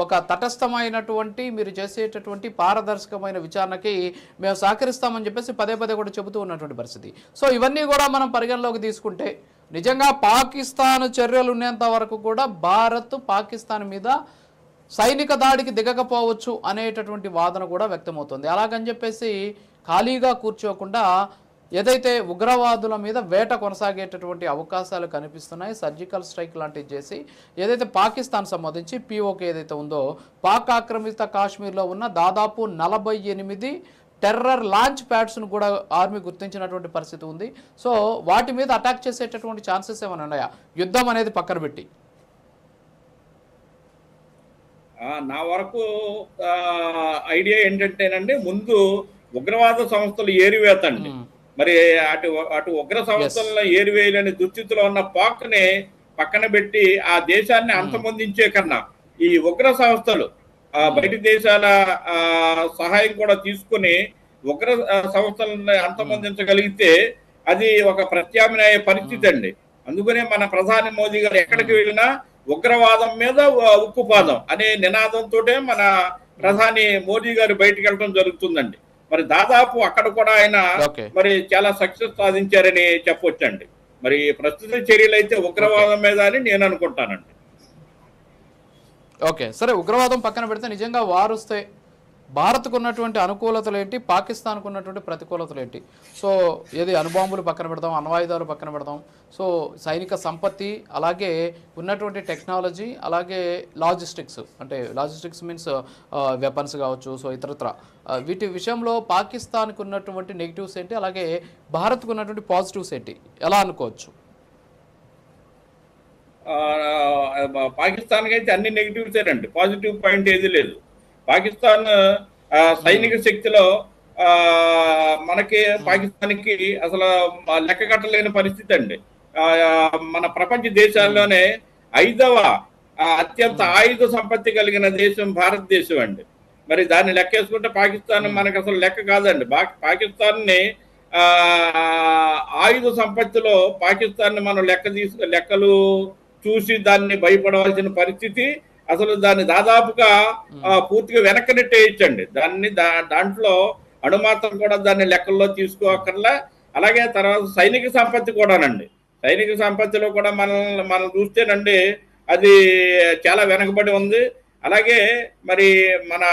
ఒక తటస్థమైనటువంటి మీరు చేసేటటువంటి పారదర్శకమైన విచారణకి మేము సహకరిస్తామని చెప్పేసి పదే కూడా చెబుతూ ఉన్నటువంటి పరిస్థితి. సో ఇవన్నీ కూడా మనం పరిగణలోకి తీసుకుంటే నిజంగా పాకిస్తాన్ చర్యలు ఉన్నంత వరకు కూడా భారత్ పాకిస్తాన్ మీద సైనిక దాడికి దిగకపోవచ్చు అనేటటువంటి వాదన కూడా వ్యక్తమవుతుంది. అలాగని చెప్పేసి ఖాళీగా కూర్చోకుండా ఏదైతే ఉగ్రవాదుల మీద వేట కొనసాగేటటువంటి అవకాశాలు కనిపిస్తున్నాయి, సర్జికల్ స్ట్రైక్ లాంటివి చేసి ఏదైతే పాకిస్తాన్ సంబంధించి పిఓకే ఏదైతే ఉందో పాక్ ఆక్రమిత కాశ్మీర్లో ఉన్న దాదాపు 48 టెర్రర్ లాంచ్ ప్యాడ్స్ను కూడా ఆర్మీ గుర్తించినటువంటి పరిస్థితి ఉంది. సో వాటి మీద అటాక్ చేసేటటువంటి ఛాన్సెస్ ఏమైనా ఉన్నాయా, యుద్ధం అనేది పక్కన పెట్టి? నా వరకు ఐడియా ఏంటంటేనండి, ముందు ఉగ్రవాద సంస్థలు ఏరివేత అండి. మరి అటు ఉగ్ర సంస్థలను ఏరివేయలేని దుస్థితిలో ఉన్న పాక్ ని పక్కన పెట్టి ఆ దేశాన్ని అంతమొందించే కన్నా ఈ ఉగ్ర సంస్థలు బయటి దేశాల సహాయం కూడా తీసుకుని ఉగ్ర సంస్థలను అంతమొందించగలిగితే అది ఒక ప్రత్యామ్నాయ పరిస్థితి అండి. అందుకనే మన ప్రధాని మోదీ గారు ఎక్కడికి వెళ్ళినా ఉగ్రవాదం మీద ఉక్కుపాదం అనే నినాదంతో మన ప్రధాని మోదీ గారు బయటికి వెళ్ళడం జరుగుతుందండి. మరి దాదాపు అక్కడ కూడా ఆయన మరి చాలా సక్సెస్ సాధించారని చెప్పొచ్చండి. మరి ప్రస్తుత చర్యలు అయితే ఉగ్రవాదం మీద అని నేను అనుకుంటానండి. ఓకే, సరే, ఉగ్రవాదం పక్కన పెడితే నిజంగా వారు వస్తే భారత్కు ఉన్నటువంటి అనుకూలతలు ఏంటి, పాకిస్తాన్కు ఉన్నటువంటి ప్రతికూలతలు ఏంటి? సో ఏది అణుబాంబులు పక్కన పెడదాం, అణ్వాయుధాలు పక్కన పెడదాం, సో సైనిక సంపత్తి, అలాగే ఉన్నటువంటి టెక్నాలజీ, అలాగే లాజిస్టిక్స్, అంటే లాజిస్టిక్స్ మీన్స్ వెపన్స్ కావచ్చు, సో ఇతరత్ర వీటి విషయంలో పాకిస్తాన్కు ఉన్నటువంటి నెగిటివ్స్ ఏంటి, అలాగే భారత్కు ఉన్నటువంటి పాజిటివ్స్ ఏంటి, ఎలా అనుకోవచ్చు? పాకిస్తాన్కి అయితే అన్ని నెగిటివ్స్ అండి, పాజిటివ్ పాయింట్ ఏది లేదు. పాకిస్తాన్ సైనిక శక్తిలో మనకి పాకిస్తాన్కి అసలు లెక్క కట్టలేని పరిస్థితి అండి. మన ప్రపంచ దేశాల్లోనే 5వ అత్యంత ఆయుధ సంపత్తి కలిగిన దేశం భారతదేశం అండి. మరి దాన్ని లెక్కేసుకుంటే పాకిస్తాన్ మనకు అసలు లెక్క కాదండి. పాకిస్తాన్ని ఆయుధ సంపత్తిలో పాకిస్తాన్ని మనం లెక్కలు చూసి దాన్ని భయపడవలసిన పరిస్థితి, అసలు దాన్ని దాదాపుగా పూర్తిగా వెనక్కి నెట్టేయచ్చండి. దాంట్లో అణుమాత్రం కూడా దాన్ని లెక్కల్లో తీసుకోకర్లా. అలాగే తర్వాత సైనిక సంపత్తి కూడానండి, సైనిక సంపత్తిలో కూడా మనం చూస్తేనండి అది చాలా వెనకబడి ఉంది. అలాగే మరి మన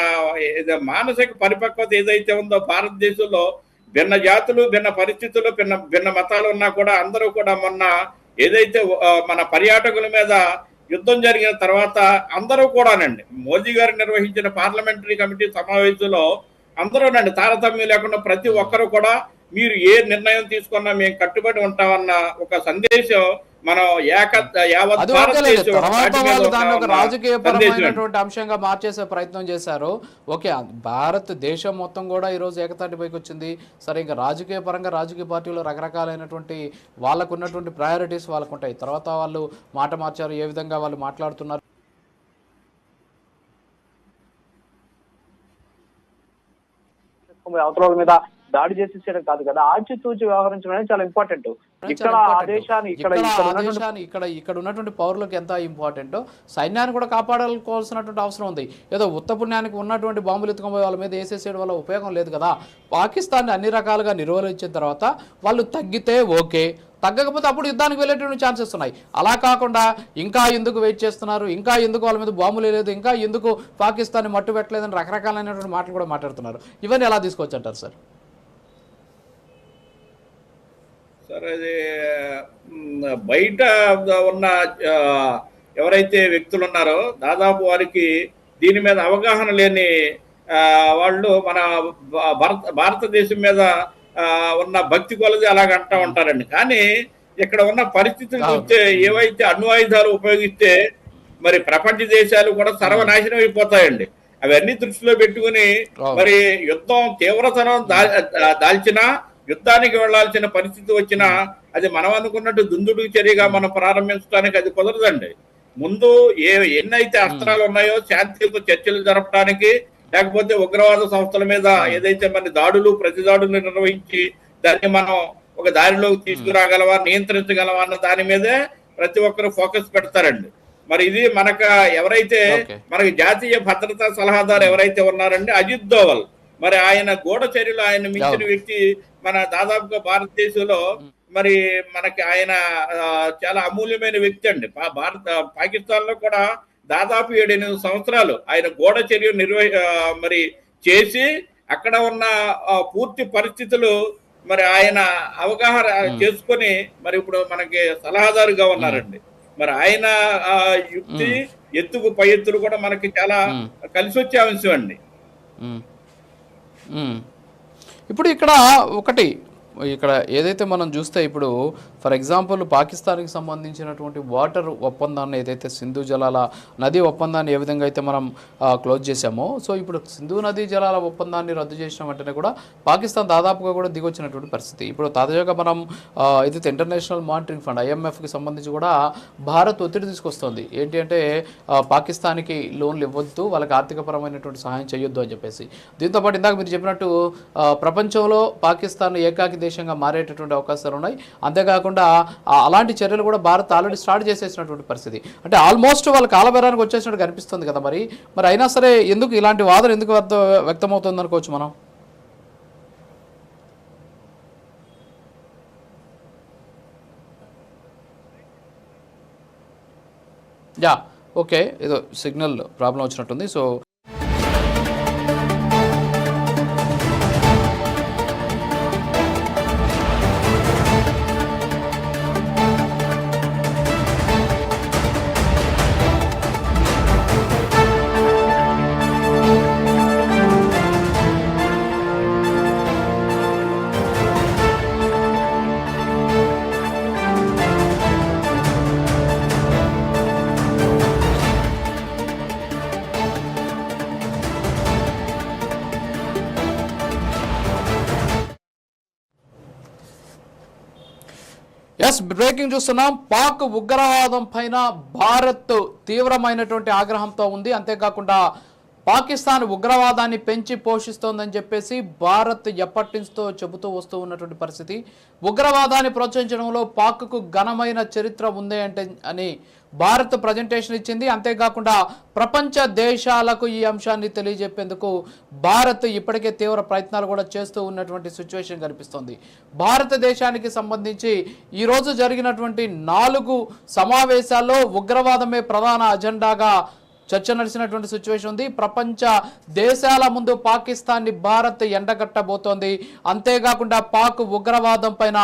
మానసిక పరిపక్వత ఏదైతే ఉందో భారతదేశంలో, భిన్న జాతులు, భిన్న పరిస్థితులు, భిన్న మతాలు ఉన్నా కూడా అందరూ కూడా మొన్న ఏదైతే మన పర్యాటకుల మీద యుద్ధం జరిగిన తర్వాత అందరూ కూడానండి మోదీ గారు నిర్వహించిన పార్లమెంటరీ కమిటీ సమావేశంలో అందరూనండి తారతమ్యం లేకుండా ప్రతి ఒక్కరు కూడా మీరు ఏ నిర్ణయం తీసుకున్నా మేము కట్టుబడి ఉంటామన్న ఒక సందేశం మనం రాజకీయ పరమైనటువంటి అంశంగా మార్చేసే ప్రయత్నం చేశారు. ఓకే, భారతదేశం మొత్తం కూడా ఈరోజు ఏకతాటిపైకి వచ్చింది. సరే, ఇంకా రాజకీయ పరంగా రాజకీయ పార్టీలు రకరకాలైనటువంటి వాళ్ళకు ఉన్నటువంటి ప్రయారిటీస్ వాళ్ళకు ఉంటాయి. తర్వాత వాళ్ళు మాట మార్చారు, ఏ విధంగా వాళ్ళు మాట్లాడుతున్నారు, అవతల మీద దాడి చేసేసేయడం కాదు కదా, ఆచితూచి వ్యవహరించడం అనేది చాలా ఇంపార్టెంట్. ఇక్కడ ఉన్నటువంటి పౌరులకు ఎంత ఇంపార్టెంటో సైన్యాన్ని కూడా కాపాడుకోవాల్సినటువంటి అవసరం ఉంది. ఏదో ఉత్తపుణ్యానికి ఉన్నటువంటి బాంబులు ఎత్తుకుపోయి వాళ్ళ మీద వేసేసేయడం వల్ల ఉపయోగం లేదు కదా. పాకిస్తాన్ని అన్ని రకాలుగా నిర్వహించిన తర్వాత వాళ్ళు తగ్గితే ఓకే, తగ్గకపోతే అప్పుడు యుద్ధానికి వెళ్ళేటువంటి ఛాన్సెస్ ఉన్నాయి. అలా కాకుండా ఇంకా ఎందుకు వెయిట్ చేస్తున్నారు, ఇంకా ఎందుకు వాళ్ళ మీద బాంబులు లేదు, ఇంకా ఎందుకు పాకిస్తాన్ని మట్టు పెట్టలేదని రకరకాలైనటువంటి మాటలు కూడా మాట్లాడుతున్నారు. ఇవన్నీ ఎలా తీసుకోవచ్చు అంటారు సార్? సార్, అది బయట ఉన్న ఎవరైతే వ్యక్తులు ఉన్నారో దాదాపు వారికి దీని మీద అవగాహన లేని వాళ్ళు మన భారతదేశం మీద ఉన్న భక్తి కొలది అలాగ అంటూ ఉంటారండి. కానీ ఇక్కడ ఉన్న పరిస్థితులు చూస్తే ఏవైతే అణ్వాయుధాలు ఉపయోగిస్తే మరి ప్రపంచ దేశాలు కూడా సర్వనాశనం అయిపోతాయండి. అవన్నీ దృష్టిలో పెట్టుకుని మరి యుద్ధం తీవ్రతరం దాల్చినా, యుద్ధానికి వెళ్లాల్సిన పరిస్థితి వచ్చినా అది మనం అనుకున్నట్టు దుందుడు చర్యగా మనం ప్రారంభించడానికి అది కుదరదండి. ముందు ఎన్నైతే అస్త్రాలు ఉన్నాయో శాంతియుత చర్చలు జరపడానికి, లేకపోతే ఉగ్రవాద సంస్థల మీద ఏదైతే మన దాడులు ప్రతి దాడులు నిర్వహించి దాన్ని మనం ఒక దారిలోకి తీసుకురాగలవా, నియంత్రించగలవా అన్న దాని మీదే ప్రతి ఒక్కరు ఫోకస్ పెడతారండి. మరి ఇది ఎవరైతే మనకి జాతీయ భద్రతా సలహాదారు ఎవరైతే ఉన్నారండి అజిత్ దోవల్, మరి ఆయన గూఢచర్యలు ఆయన మించిన వ్యక్తి మన దాదాపుగా భారతదేశంలో మరి మనకి ఆయన చాలా అమూల్యమైన వ్యక్తి అండి. పాకిస్తాన్ లో కూడా దాదాపు 7-8 సంవత్సరాలు ఆయన గూఢచర్య మరి చేసి అక్కడ ఉన్న పూర్తి పరిస్థితులు మరి ఆయన అవగాహన చేసుకొని మరి ఇప్పుడు మనకి సలహాదారుగా ఉన్నారండి. మరి ఆయన యుక్తి ఎత్తుకు పై ఎత్తులు కూడా మనకి చాలా కలిసి వచ్చే అంశం అండి. ఇప్పుడు ఇక్కడ ఏదైతే మనం చూస్తే ఇప్పుడు ఫర్ ఎగ్జాంపుల్ పాకిస్తాన్కి సంబంధించినటువంటి వాటర్ ఒప్పందాన్ని ఏదైతే సింధు జలాల నదీ ఒప్పందాన్ని ఏ విధంగా అయితే మనం క్లోజ్ చేశామో, సో ఇప్పుడు సింధు నదీ జలాల ఒప్పందాన్ని రద్దు చేసిన వెంటనే కూడా పాకిస్తాన్ దాదాపుగా కూడా దిగొచ్చినటువంటి పరిస్థితి. ఇప్పుడు తాజాగా మనం ఏదైతే ఇంటర్నేషనల్ మానిటరింగ్ ఫండ్ IMFకి సంబంధించి కూడా భారత్ ఒత్తిడి తీసుకొస్తుంది. ఏంటి అంటే పాకిస్తాన్కి లోన్లు ఇవ్వద్దు, వాళ్ళకి ఆర్థికపరమైనటువంటి సహాయం చేయొద్దు అని చెప్పేసి. దీంతోపాటు ఇందాక మీరు చెప్పినట్టు ప్రపంచంలో పాకిస్తాన్ ఏకాకి దేశంగా మారేటటువంటి అవకాశాలు ఉన్నాయి. అంతేకాకుండా అలాంటి చర్యలు కూడా భారత్ ఆల్రెడీ స్టార్ట్ చేసేసినటువంటి పరిస్థితి. అంటే ఆల్మోస్ట్ వాళ్ళ కాలబేరానికి వచ్చేసినట్టు కనిపిస్తుంది కదా. మరి అయినా సరే ఎందుకు ఇలాంటి వాదన ఎందుకు వ్యక్తమవుతుంది అనుకోవచ్చు మనం? ఓకే, ఏదో సిగ్నల్ ప్రాబ్లం వచ్చినట్టుంది. సో ఎస్, బ్రేకింగ్ చూస్తున్నాం. పాక్ ఉగ్రవాదం పైన భారత్ తీవ్రమైనటువంటి ఆగ్రహంతో ఉంది. అంతేకాకుండా పాకిస్తాన్ ఉగ్రవాదాన్ని పెంచి పోషిస్తోందని చెప్పేసి భారత్ ఎప్పటి నుంచో చెబుతూ వస్తూ ఉన్నటువంటి పరిస్థితి. ఉగ్రవాదాన్ని ప్రోత్సహించడంలో పాక్కు ఘనమైన చరిత్ర ఉంది అని భారత్ ప్రజెంటేషన్ ఇచ్చింది. అంతేకాకుండా ప్రపంచ దేశాలకు ఈ అంశాన్ని తెలియజెప్పేందుకు భారత్ ఇప్పటికే తీవ్ర ప్రయత్నాలు కూడా చేస్తూ ఉన్నటువంటి సిచ్యువేషన్ కనిపిస్తోంది. భారతదేశానికి సంబంధించి ఈరోజు జరిగినటువంటి 4 సమావేశాల్లో ఉగ్రవాదమే ప్రధాన అజెండాగా చర్చ నడిచినటువంటి సిచ్యువేషన్ ఉంది. ప్రపంచ దేశాల ముందు పాకిస్తాన్ని భారత్ ఎండగట్టబోతోంది. అంతేకాకుండా పాక్ ఉగ్రవాదం పైన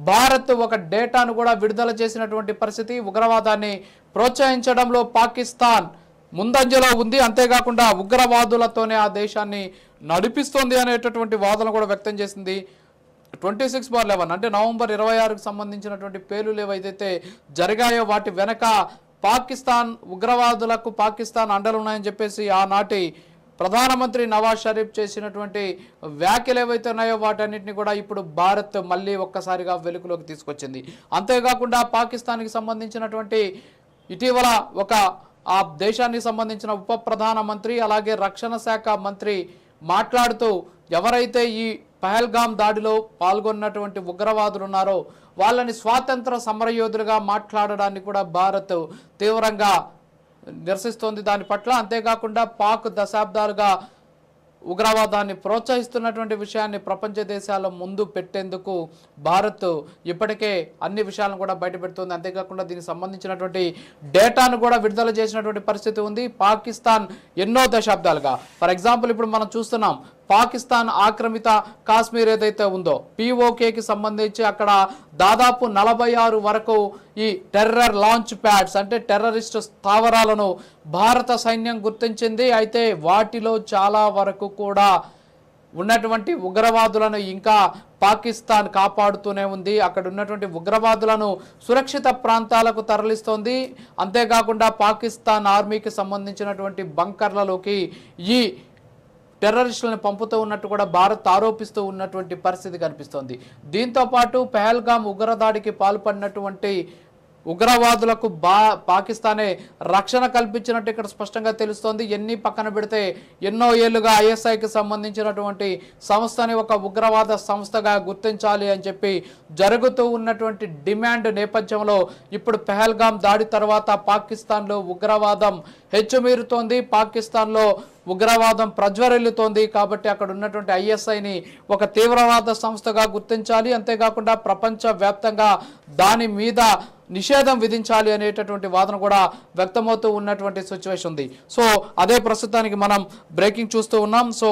భారత్ ఒక డేటాను కూడా విడుదల చేసినటువంటి పరిస్థితి. ఉగ్రవాదాన్ని ప్రోత్సహించడంలో పాకిస్తాన్ ముందంజలో ఉంది. అంతేకాకుండా ఉగ్రవాదులతోనే ఆ దేశాన్ని నడిపిస్తోంది అనేటటువంటి వాదన కూడా వ్యక్తం చేసింది. 26/11 అంటే నవంబర్ 26కు సంబంధించినటువంటి పేలులు ఏవైతే జరిగాయో వాటి వెనక పాకిస్తాన్ ఉగ్రవాదులకు పాకిస్తాన్ అండలు ఉన్నాయని చెప్పేసి ఆనాటి ప్రధానమంత్రి నవాజ్ షరీఫ్ చేసినటువంటి వ్యాఖ్యలు ఏవైతే ఉన్నాయో వాటన్నిటిని కూడా ఇప్పుడు భారత్ మళ్ళీ ఒక్కసారిగా వెలుగులోకి తీసుకొచ్చింది. అంతేకాకుండా పాకిస్తాన్కి సంబంధించినటువంటి ఇటీవల ఆ దేశానికి సంబంధించిన ఉప ప్రధానమంత్రి అలాగే రక్షణ శాఖ మంత్రి మాట్లాడుతూ ఎవరైతే ఈ పహల్గామ్ దాడిలో పాల్గొన్నటువంటి ఉగ్రవాదులు ఉన్నారో వాళ్ళని స్వాతంత్ర సమరయోధులుగా మాట్లాడడాన్ని కూడా భారత్ తీవ్రంగా నిరసిస్తోంది దాని పట్ల. అంతేకాకుండా పాక్ దశాబ్దాలుగా ఉగ్రవాదాన్ని ప్రోత్సహిస్తున్నటువంటి విషయాన్ని ప్రపంచ దేశాల ముందు పెట్టేందుకు భారత్ ఇప్పటికే అన్ని విషయాలను కూడా బయటపెడుతుంది. అంతేకాకుండా దీనికి సంబంధించినటువంటి డేటాను కూడా విడుదల చేసినటువంటి పరిస్థితి ఉంది. పాకిస్తాన్ ఎన్నో దశాబ్దాలుగా, ఫర్ ఎగ్జాంపుల్ ఇప్పుడు మనం చూస్తున్నాం పాకిస్తాన్ ఆక్రమిత కాశ్మీర్ ఏదైతే ఉందో POKకి సంబంధించి అక్కడ దాదాపు 46 వరకు ఈ టెర్రర్ లాంచ్ ప్యాడ్స్ అంటే టెర్రరిస్ట్ స్థావరాలను భారత సైన్యం గుర్తించింది. అయితే వాటిలో చాలా వరకు కూడా ఉన్నటువంటి ఉగ్రవాదులను ఇంకా పాకిస్తాన్ కాపాడుతూనే ఉంది. అక్కడ ఉన్నటువంటి ఉగ్రవాదులను సురక్షిత ప్రాంతాలకు తరలిస్తోంది. అంతేకాకుండా పాకిస్తాన్ ఆర్మీకి సంబంధించినటువంటి బంకర్లలోకి ఈ టెర్రరిస్టులను పంపుతూ ఉన్నట్టు కూడా భారత్ ఆరోపిస్తూ ఉన్నటువంటి పరిస్థితి కనిపిస్తోంది. దీంతో పాటు పహల్గామ్ ఉగ్రదాడికి పాల్పడినటువంటి ఉగ్రవాదులకు పాకిస్తానే రక్షణ కల్పించినట్టు ఇక్కడ స్పష్టంగా తెలుస్తోంది. ఎన్ని పక్కన పెడితే ఎన్నో ఏళ్లుగా ISIకి సంబంధించినటువంటి సంస్థని ఒక ఉగ్రవాద సంస్థగా గుర్తించాలి అని చెప్పి జరుగుతూ ఉన్నటువంటి డిమాండ్ నేపథ్యంలో ఇప్పుడు పహల్గామ్ దాడి తర్వాత పాకిస్తాన్లో ఉగ్రవాదం హెచ్చుమీరుతోంది. పాకిస్తాన్లో ఉగ్రవాదం ప్రజ్వరిల్లుతోంది. కాబట్టి అక్కడ ఉన్నటువంటి ISIని ఒక తీవ్రవాద సంస్థగా గుర్తించాలి. అంతేకాకుండా ప్రపంచవ్యాప్తంగా దాని మీద నిషేధం విధించాలి అనేటటువంటి వాదన కూడా వ్యక్తమవుతూ ఉన్నటువంటి సిచ్యువేషన్ ఉంది. సో అదే ప్రస్తుతానికి మనం బ్రేకింగ్ చూస్తూ ఉన్నాం. సో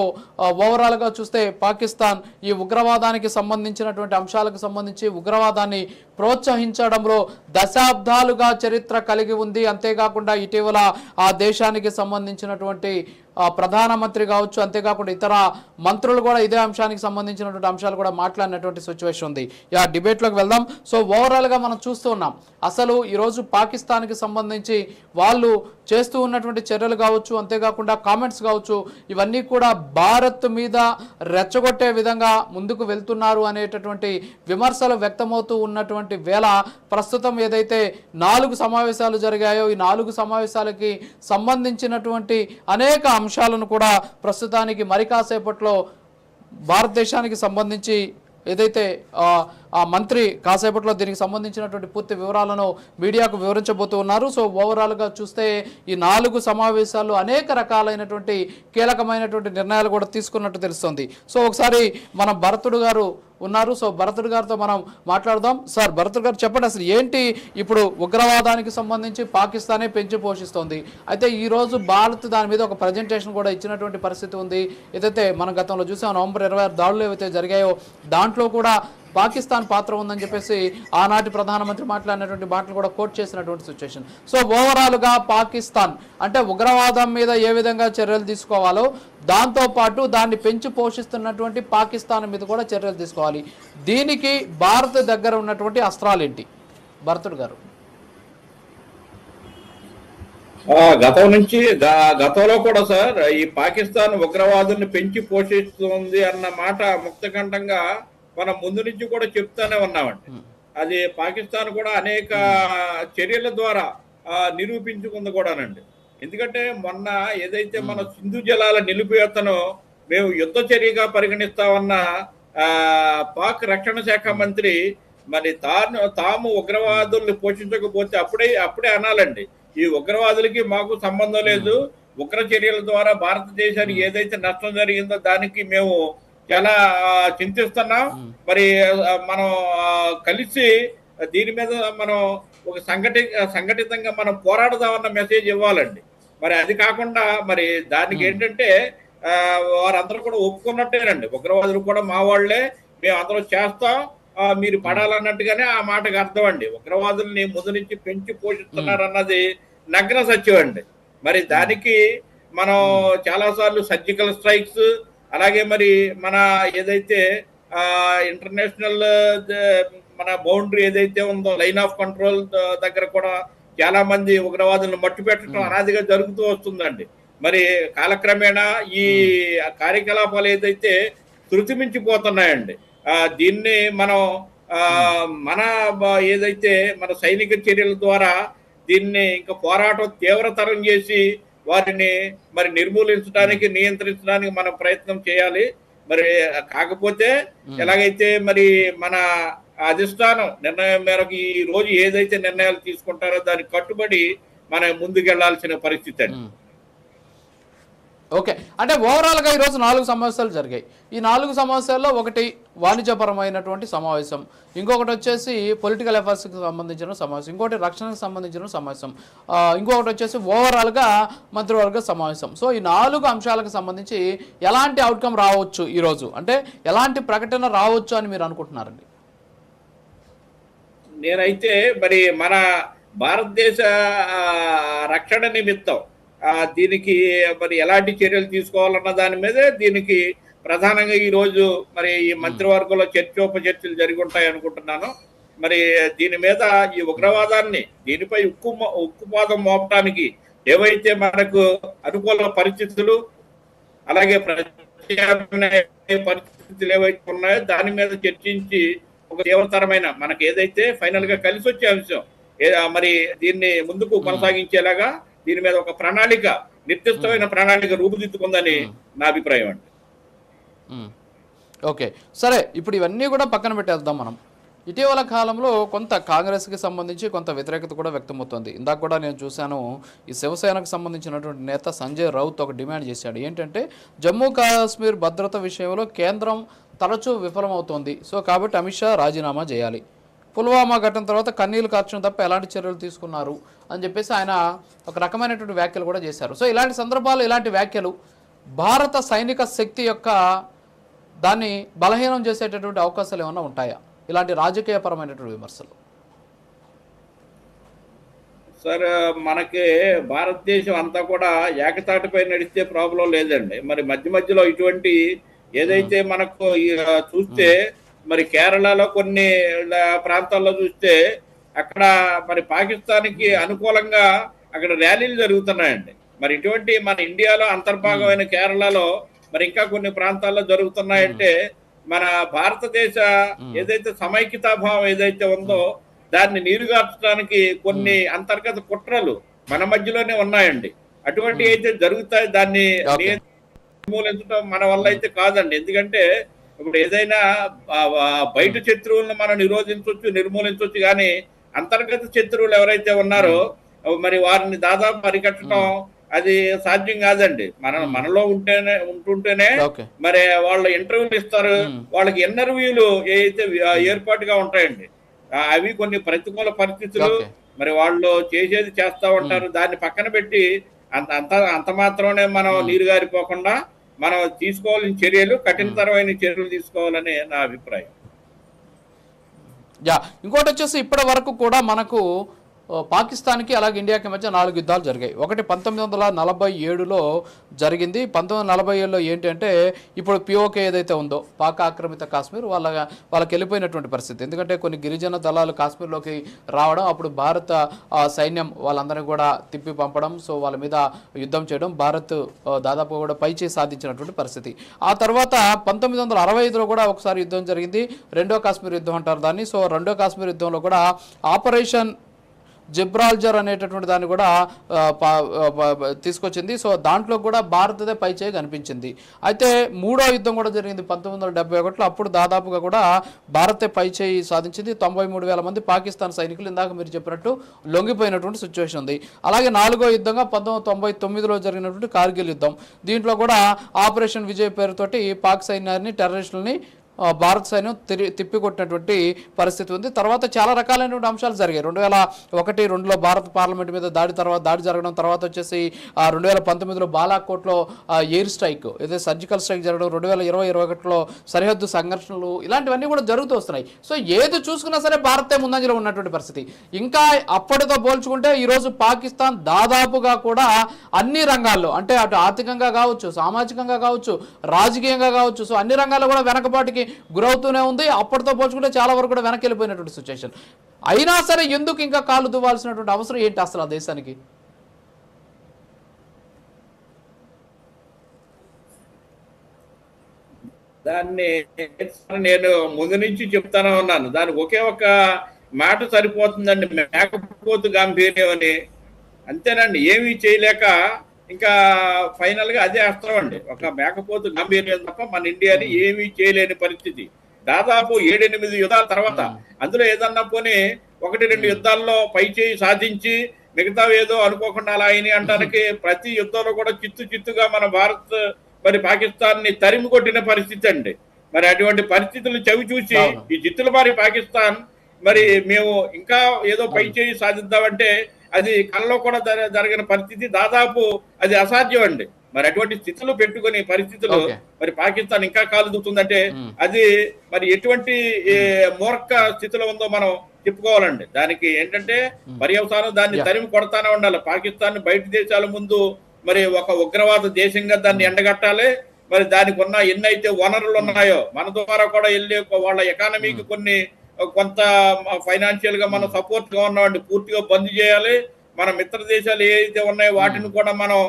ఓవరాల్గా చూస్తే పాకిస్తాన్ ఈ ఉగ్రవాదానికి సంబంధించినటువంటి అంశాలకు సంబంధించి ఉగ్రవాదాన్ని ప్రోత్సహించడంలో దశాబ్దాలుగా చరిత్ర కలిగి ఉంది. అంతేకాకుండా ఇటీవల ఆ దేశానికి సంబంధించినటువంటి ప్రధానమంత్రి కావచ్చు, అంతేకాకుండా ఇతర మంత్రులు కూడా ఇదే అంశానికి సంబంధించినటువంటి అంశాలు కూడా మాట్లాడినటువంటి సిచ్యువేషన్ ఉంది. ఆ డిబేట్లోకి వెళ్దాం. సో ఓవరాల్గా మనం చూస్తూ ఉన్నాం అసలు ఈరోజు పాకిస్తాన్కి సంబంధించి వాళ్ళు చేస్తూ ఉన్నటువంటి చర్యలు కావచ్చు, అంతేకాకుండా కామెంట్స్ కావచ్చు, ఇవన్నీ కూడా భారత్ మీద రెచ్చగొట్టే విధంగా ముందుకు వెళ్తున్నారు అనేటటువంటి విమర్శలు వ్యక్తమవుతూ ఉన్నటువంటి వేళ ప్రస్తుతం ఏదైతే 4 సమావేశాలు జరిగాయో ఈ 4 సమావేశాలకి సంబంధించినటువంటి అనేక అంశాలను కూడా ప్రస్తుతానికి మరి కాసేపట్లో భారతదేశానికి సంబంధించి ఏదైతే ఆ మంత్రి కాసేపట్లో దీనికి సంబంధించినటువంటి పూర్తి వివరాలను మీడియాకు వివరించబోతూ ఉన్నారు. సో ఓవరాల్గా చూస్తే ఈ 4 సమావేశాలు అనేక రకాలైనటువంటి కీలకమైనటువంటి నిర్ణయాలు కూడా తీసుకున్నట్టు తెలుస్తుంది. సో ఒకసారి మన భరతుడు గారు ఉన్నారు. సో భరతుడు గారితో మనం మాట్లాడదాం. సార్, భరతుడు గారు చెప్పండి, అసలు ఏంటి ఇప్పుడు ఉగ్రవాదానికి సంబంధించి పాకిస్తానే పెంచి పోషిస్తోంది. అయితే ఈరోజు భారత్ దాని మీద ఒక ప్రజెంటేషన్ కూడా ఇచ్చినటువంటి పరిస్థితి ఉంది. ఏదైతే మనం గతంలో చూసాం నవంబర్ 26 దాడులు ఏవైతే జరిగాయో దాంట్లో కూడా పాకిస్తాన్ పాత్ర ఉందని చెప్పేసి ఆనాటి ప్రధానమంత్రి మాట్లాడినటువంటి మాటలు కూడా కోట్ చేసినటువంటి సిచ్యువేషన్. సో ఓవరాల్గా పాకిస్తాన్ అంటే ఉగ్రవాదం మీద ఏ విధంగా చర్యలు తీసుకోవాలో దాంతోపాటు దాన్ని పెంచి పోషిస్తున్నటువంటి పాకిస్తాన్ మీద కూడా చర్యలు తీసుకోవాలి. దీనికి భారత్ దగ్గర ఉన్నటువంటి అస్త్రాలు ఏంటి భరతుడు గారు? గతంలో కూడా సార్ ఈ పాకిస్తాన్ ఉగ్రవాదుల్ని పెంచి పోషిస్తుంది అన్న మాట ముక్తకంఠంగా మనం ముందు నుంచి కూడా చెప్తానే ఉన్నామండి. అది పాకిస్తాన్ కూడా అనేక చర్యల ద్వారా నిరూపించుకుంది కూడానండి. ఎందుకంటే మొన్న ఏదైతే మన సింధు జలాల నిలిపివేతను మేము యుద్ధ చర్యగా పరిగణిస్తామన్న పాక్ రక్షణ శాఖ మంత్రి మరి తాము ఉగ్రవాదుల్ని పోషించకపోతే అప్పుడే అనాలండి, ఈ ఉగ్రవాదులకి మాకు సంబంధం లేదు, ఉగ్ర చర్యల ద్వారా భారతదేశానికి ఏదైతే నష్టం జరిగిందో దానికి మేము చాలా చింతిస్తున్నాం. మరి మనం కలిసి దీని మీద మనం ఒక సంఘటితంగా మనం పోరాడదామన్న మెసేజ్ ఇవ్వాలండి. మరి అది కాకుండా మరి దానికి ఏంటంటే వారందరూ కూడా ఒప్పుకున్నట్టేనండి, ఉగ్రవాదులు కూడా మా వాళ్లే, మేము అందరూ చేస్తాం, మీరు పడాలన్నట్టుగానే ఆ మాటకు అర్థం అండి. ఉగ్రవాదుల్ని ముందు నుంచి పెంచి పోషిస్తున్నారు అన్నది నగ్న సత్యం అండి. మరి దానికి మనం చాలా సార్లు సర్జికల్ స్ట్రైక్స్, అలాగే మరి మన ఏదైతే ఇంటర్నేషనల్ మన బౌండరీ ఏదైతే ఉందో లైన్ ఆఫ్ కంట్రోల్ దగ్గర కూడా చాలా మంది ఉగ్రవాదులను మట్టు పెట్టడం అనాదిగా జరుగుతూ వస్తుందండి. మరి కాలక్రమేణా ఈ కార్యకలాపాలు ఏదైతే శృతి మించిపోతున్నాయండి, దీన్ని మనం మన ఏదైతే మన సైనిక చర్యల ద్వారా దీన్ని ఇంకా పోరాటం తీవ్రతరం చేసి వారిని మరి నిర్మూలించడానికి, నియంత్రించడానికి మనం ప్రయత్నం చేయాలి. మరి కాకపోతే ఎలాగైతే మరి మన అధిష్టానం నిర్ణయం మేరకు ఈ రోజు ఏదైతే నిర్ణయాలు తీసుకుంటారో దానికి కట్టుబడి మనం ముందుకెళ్లాల్సిన పరిస్థితి అండి. ఓకే, అంటే ఓవరాల్గా ఈరోజు 4 సమావేశాలు జరిగాయి. ఈ 4 సమావేశాల్లో ఒకటి వాణిజ్యపరమైనటువంటి సమావేశం, ఇంకొకటి వచ్చేసి పొలిటికల్ అఫైర్స్కి సంబంధించిన సమావేశం, ఇంకొకటి రక్షణకు సంబంధించిన సమావేశం, ఇంకొకటి వచ్చేసి ఓవరాల్గా మంత్రివర్గ సమావేశం. సో ఈ 4 అంశాలకు సంబంధించి ఎలాంటి అవుట్కమ్ రావచ్చు ఈరోజు, అంటే ఎలాంటి ప్రకటన రావచ్చు అని మీరు అనుకుంటున్నారండి? నేనైతే మరి మన భారతదేశ రక్షణ నిమిత్తం దీనికి మరి ఎలాంటి చర్యలు తీసుకోవాలన్న దాని మీదే దీనికి ప్రధానంగా ఈ రోజు మరి ఈ మంత్రివర్గంలో చర్చోపచర్చలు జరిగి ఉంటాయి అనుకుంటున్నాను. మరి దీని మీద ఈ ఉగ్రవాదాన్ని దీనిపై ఉక్కుపాదం మోపటానికి ఏవైతే మనకు అనుకూల పరిస్థితులు అలాగే ప్రత్యామ్నాయ పరిస్థితులు ఏవైతే ఉన్నాయో దాని మీద చర్చించి ఒక తీవ్రతరమైన మనకు ఏదైతే ఫైనల్ గా కలిసి వచ్చే అంశం మరి దీన్ని ముందుకు కొనసాగించేలాగా దీని మీద ఒక ప్రణాళిక, నిర్దిష్టమైన ప్రణాళిక రూపుదిద్దుకుందని నా అభిప్రాయం అండి. ఓకే, సరే, ఇప్పుడు ఇవన్నీ కూడా పక్కన పెట్టేద్దాం. మనం ఇటీవల కాలంలో కొంత కాంగ్రెస్కి సంబంధించి కొంత వ్యతిరేకత కూడా వ్యక్తమవుతుంది. ఇందాక కూడా నేను చూశాను, ఈ శివసేనకు సంబంధించినటువంటి నేత సంజయ్ రౌత్ ఒక డిమాండ్ చేశాడు. ఏంటంటే జమ్మూ కాశ్మీర్ భద్రత విషయంలో కేంద్రం తరచూ విఫలమవుతోంది, సో కాబట్టి అమిత్ షా రాజీనామా చేయాలి. పుల్వామా ఘటన తర్వాత కన్నీళ్లు కార్చడం తప్ప ఎలాంటి చర్యలు తీసుకున్నారు అని చెప్పేసి ఆయన ఒక రకమైనటువంటి వ్యాఖ్యలు కూడా చేశారు. సో ఇలాంటి సందర్భాల్లో ఇలాంటి వ్యాఖ్యలు భారత సైనిక శక్తి యొక్క దాన్ని బలహీనం చేసేటటువంటి అవకాశాలు ఏమైనా ఉంటాయా, ఇలాంటి రాజకీయపరమైనటువంటి విమర్శలు? సార్, మనకి భారతదేశం అంతా కూడా ఏకతాటిపై నడిచే ప్రాబ్లం లేదండి. మరి మధ్య మధ్యలో ఇటువంటి ఏదైతే మనకు చూస్తే మరి కేరళలో కొన్ని ప్రాంతాల్లో చూస్తే అక్కడ మరి పాకిస్తాన్కి అనుకూలంగా అక్కడ ర్యాలీలు జరుగుతున్నాయండి. మరి ఇటువంటి మన ఇండియాలో అంతర్భాగమైన కేరళలో మరి ఇంకా కొన్ని ప్రాంతాల్లో జరుగుతున్నాయంటే మన భారతదేశ ఏదైతే సమైక్యతాభావం ఏదైతే ఉందో దాన్ని నీరుగార్చడానికి కొన్ని అంతర్గత కుట్రలు మన మధ్యలోనే ఉన్నాయండి. అటువంటి అయితే జరుగుతాయి, దాన్ని నిర్మూలించడం మన వల్ల అయితే కాదండి. ఎందుకంటే ఇప్పుడు ఏదైనా బయట శత్రువులను మనం నిర్మూలించవచ్చు, కానీ అంతర్గత శత్రువులు ఎవరైతే ఉన్నారో మరి వారిని దాదాపు అరికట్టడం అది సాధ్యం కాదండి. మనలో ఉంటుంటేనే మరి వాళ్ళు ఇంటర్వ్యూలు ఇస్తారు, వాళ్ళకి ఇంటర్వ్యూలు ఏదైతే ఏర్పాటుగా ఉంటాయండి, అవి కొన్ని ప్రతికూల పరిస్థితులు మరి వాళ్ళు చేసేది చేస్తా ఉంటారు. దాన్ని పక్కన పెట్టి అంత మాత్రమే మనం నీరు గారిపోకుండా మనం తీసుకోవాల్సిన చర్యలు కఠినతరమైన చర్యలు తీసుకోవాలని నా అభిప్రాయం. ఇంకోటి వచ్చేసి ఇప్పటి వరకు కూడా మనకు పాకిస్తాన్కి అలాగే ఇండియాకి మధ్య 4 యుద్ధాలు జరిగాయి. ఒకటి 1947లో జరిగింది. 1947లో ఏంటి అంటే ఇప్పుడు పిఓకే ఏదైతే ఉందో పాక్ ఆక్రమిత కాశ్మీర్ వాళ్ళకి వెళ్ళిపోయినటువంటి పరిస్థితి. ఎందుకంటే కొన్ని గిరిజన దళాలు కాశ్మీర్లోకి రావడం, అప్పుడు భారత సైన్యం వాళ్ళందరినీ కూడా తిప్పి పంపడం, సో వాళ్ళ మీద యుద్ధం చేయడం, భారత్ దాదాపు కూడా పైచేయి సాధించినటువంటి పరిస్థితి. ఆ తర్వాత 1965లో కూడా ఒకసారి యుద్ధం జరిగింది, రెండో కాశ్మీర్ యుద్ధం అంటారు దాన్ని. సో రెండో కాశ్మీర్ యుద్ధంలో కూడా ఆపరేషన్ జిబ్రాల్టర్ అనేటటువంటి దాన్ని కూడా తీసుకొచ్చింది. సో దాంట్లో కూడా భారతదే పైచేయి కనిపించింది. అయితే మూడో యుద్ధం కూడా జరిగింది 1971లో. అప్పుడు దాదాపుగా కూడా భారతే పైచేయి సాధించింది. 93,000 మంది పాకిస్తాన్ సైనికులు ఇందాక మీరు చెప్పినట్టు లొంగిపోయినటువంటి సిచ్యువేషన్ ఉంది. అలాగే నాలుగో యుద్ధంగా 1999లో జరిగినటువంటి కార్గిల్ యుద్ధం. దీంట్లో కూడా ఆపరేషన్ విజయ్ పేరుతోటి పాక్ సైన్యాన్ని, టెర్రరిస్టులని భారత సైన్యం తిప్పికొట్టినటువంటి పరిస్థితి ఉంది. తర్వాత చాలా రకాలైనటువంటి అంశాలు జరిగాయి. 2001-2లో భారత పార్లమెంట్ మీద దాడి జరగడం, తర్వాత వచ్చేసి 2019లో బాలాకోట్లో ఎయిర్ స్ట్రైక్, ఏదైతే సర్జికల్ స్ట్రైక్ జరగడం, 2020-21లో సరిహద్దు సంఘర్షణలు, ఇలాంటివన్నీ కూడా జరుగుతూ వస్తున్నాయి. సో ఏది చూసుకున్నా సరే భారతే ముందంజలో ఉన్నటువంటి పరిస్థితి. ఇంకా అప్పటితో పోల్చుకుంటే ఈరోజు పాకిస్తాన్ దాదాపుగా కూడా అన్ని రంగాల్లో, అంటే అటు ఆర్థికంగా కావచ్చు, సామాజికంగా కావచ్చు, రాజకీయంగా కావచ్చు, సో అన్ని రంగాల్లో కూడా వెనకబాటుకి గురవుతూనే ఉంది. అప్పటితో పోల్చుకుంటే చాలా వరకు కూడా వెనక్కి వెళ్ళిపోయినటువంటి సిచ్యువేషన్. అయినా సరే ఎందుకు ఇంకా కాలు దువ్వాల్సినటువంటి అవసరం ఏంటి అసలు ఆ దేశానికి? దాన్ని నేను ముందు నుంచి చెప్తానే ఉన్నాను, దానికి ఒకే ఒక మాట సరిపోతుందండి, మేకపోతు గాంభీర్యం అని. అంతేనండి, ఏమీ చేయలేక ఇంకా ఫైనల్ గా అదే అస్త్రం అండి, ఒక మేకపోతు గాంభీర్యం తప్ప మన ఇండియాని ఏమీ చేయలేని పరిస్థితి. దాదాపు 7-8 యుద్ధాల తర్వాత అందులో ఏదన్నా పోనీ 1-2 యుద్ధాల్లో పైచేయి సాధించి మిగతా ఏదో అనుకోకుండా అలా అయినాయి అంటానికి ప్రతి యుద్ధంలో కూడా చిత్తుగా మన భారత్ మరి పాకిస్తాన్ ని తరిమి కొట్టిన పరిస్థితి అండి. మరి అటువంటి పరిస్థితులు చవి చూసి ఈ జిత్తుల మారి పాకిస్తాన్ మరి మేము ఇంకా ఏదో పైచేయి సాధిద్దామంటే అది కళ్ళలో కూడా జరిగిన పరిస్థితి, దాదాపు అది అసాధ్యం అండి. మరి అటువంటి స్థితిలో పెట్టుకునే పరిస్థితులు మరి పాకిస్తాన్ ఇంకా కాలు దుతుందంటే అది మరి ఎటువంటి మూర్ఖ స్థితిలో ఉందో మనం చెప్పుకోవాలండి. దానికి ఏంటంటే పర్యవసానం దాన్ని తరిమి కొడతానే ఉండాలి. పాకిస్తాన్ బయట దేశాల ముందు మరి ఒక ఉగ్రవాద దేశంగా దాన్ని ఎండగట్టాలి. మరి దానికి ఉన్న ఎన్నైతే వనరులు ఉన్నాయో మన ద్వారా కూడా వెళ్ళే వాళ్ళ ఎకానమీకి కొంత ఫైనాన్షియల్ గా మనం సపోర్ట్ గా ఉన్నామండి, పూర్తిగా బంద్ చేయాలి. మన మిత్ర దేశాలు ఏదైతే ఉన్నాయో వాటిని కూడా మనం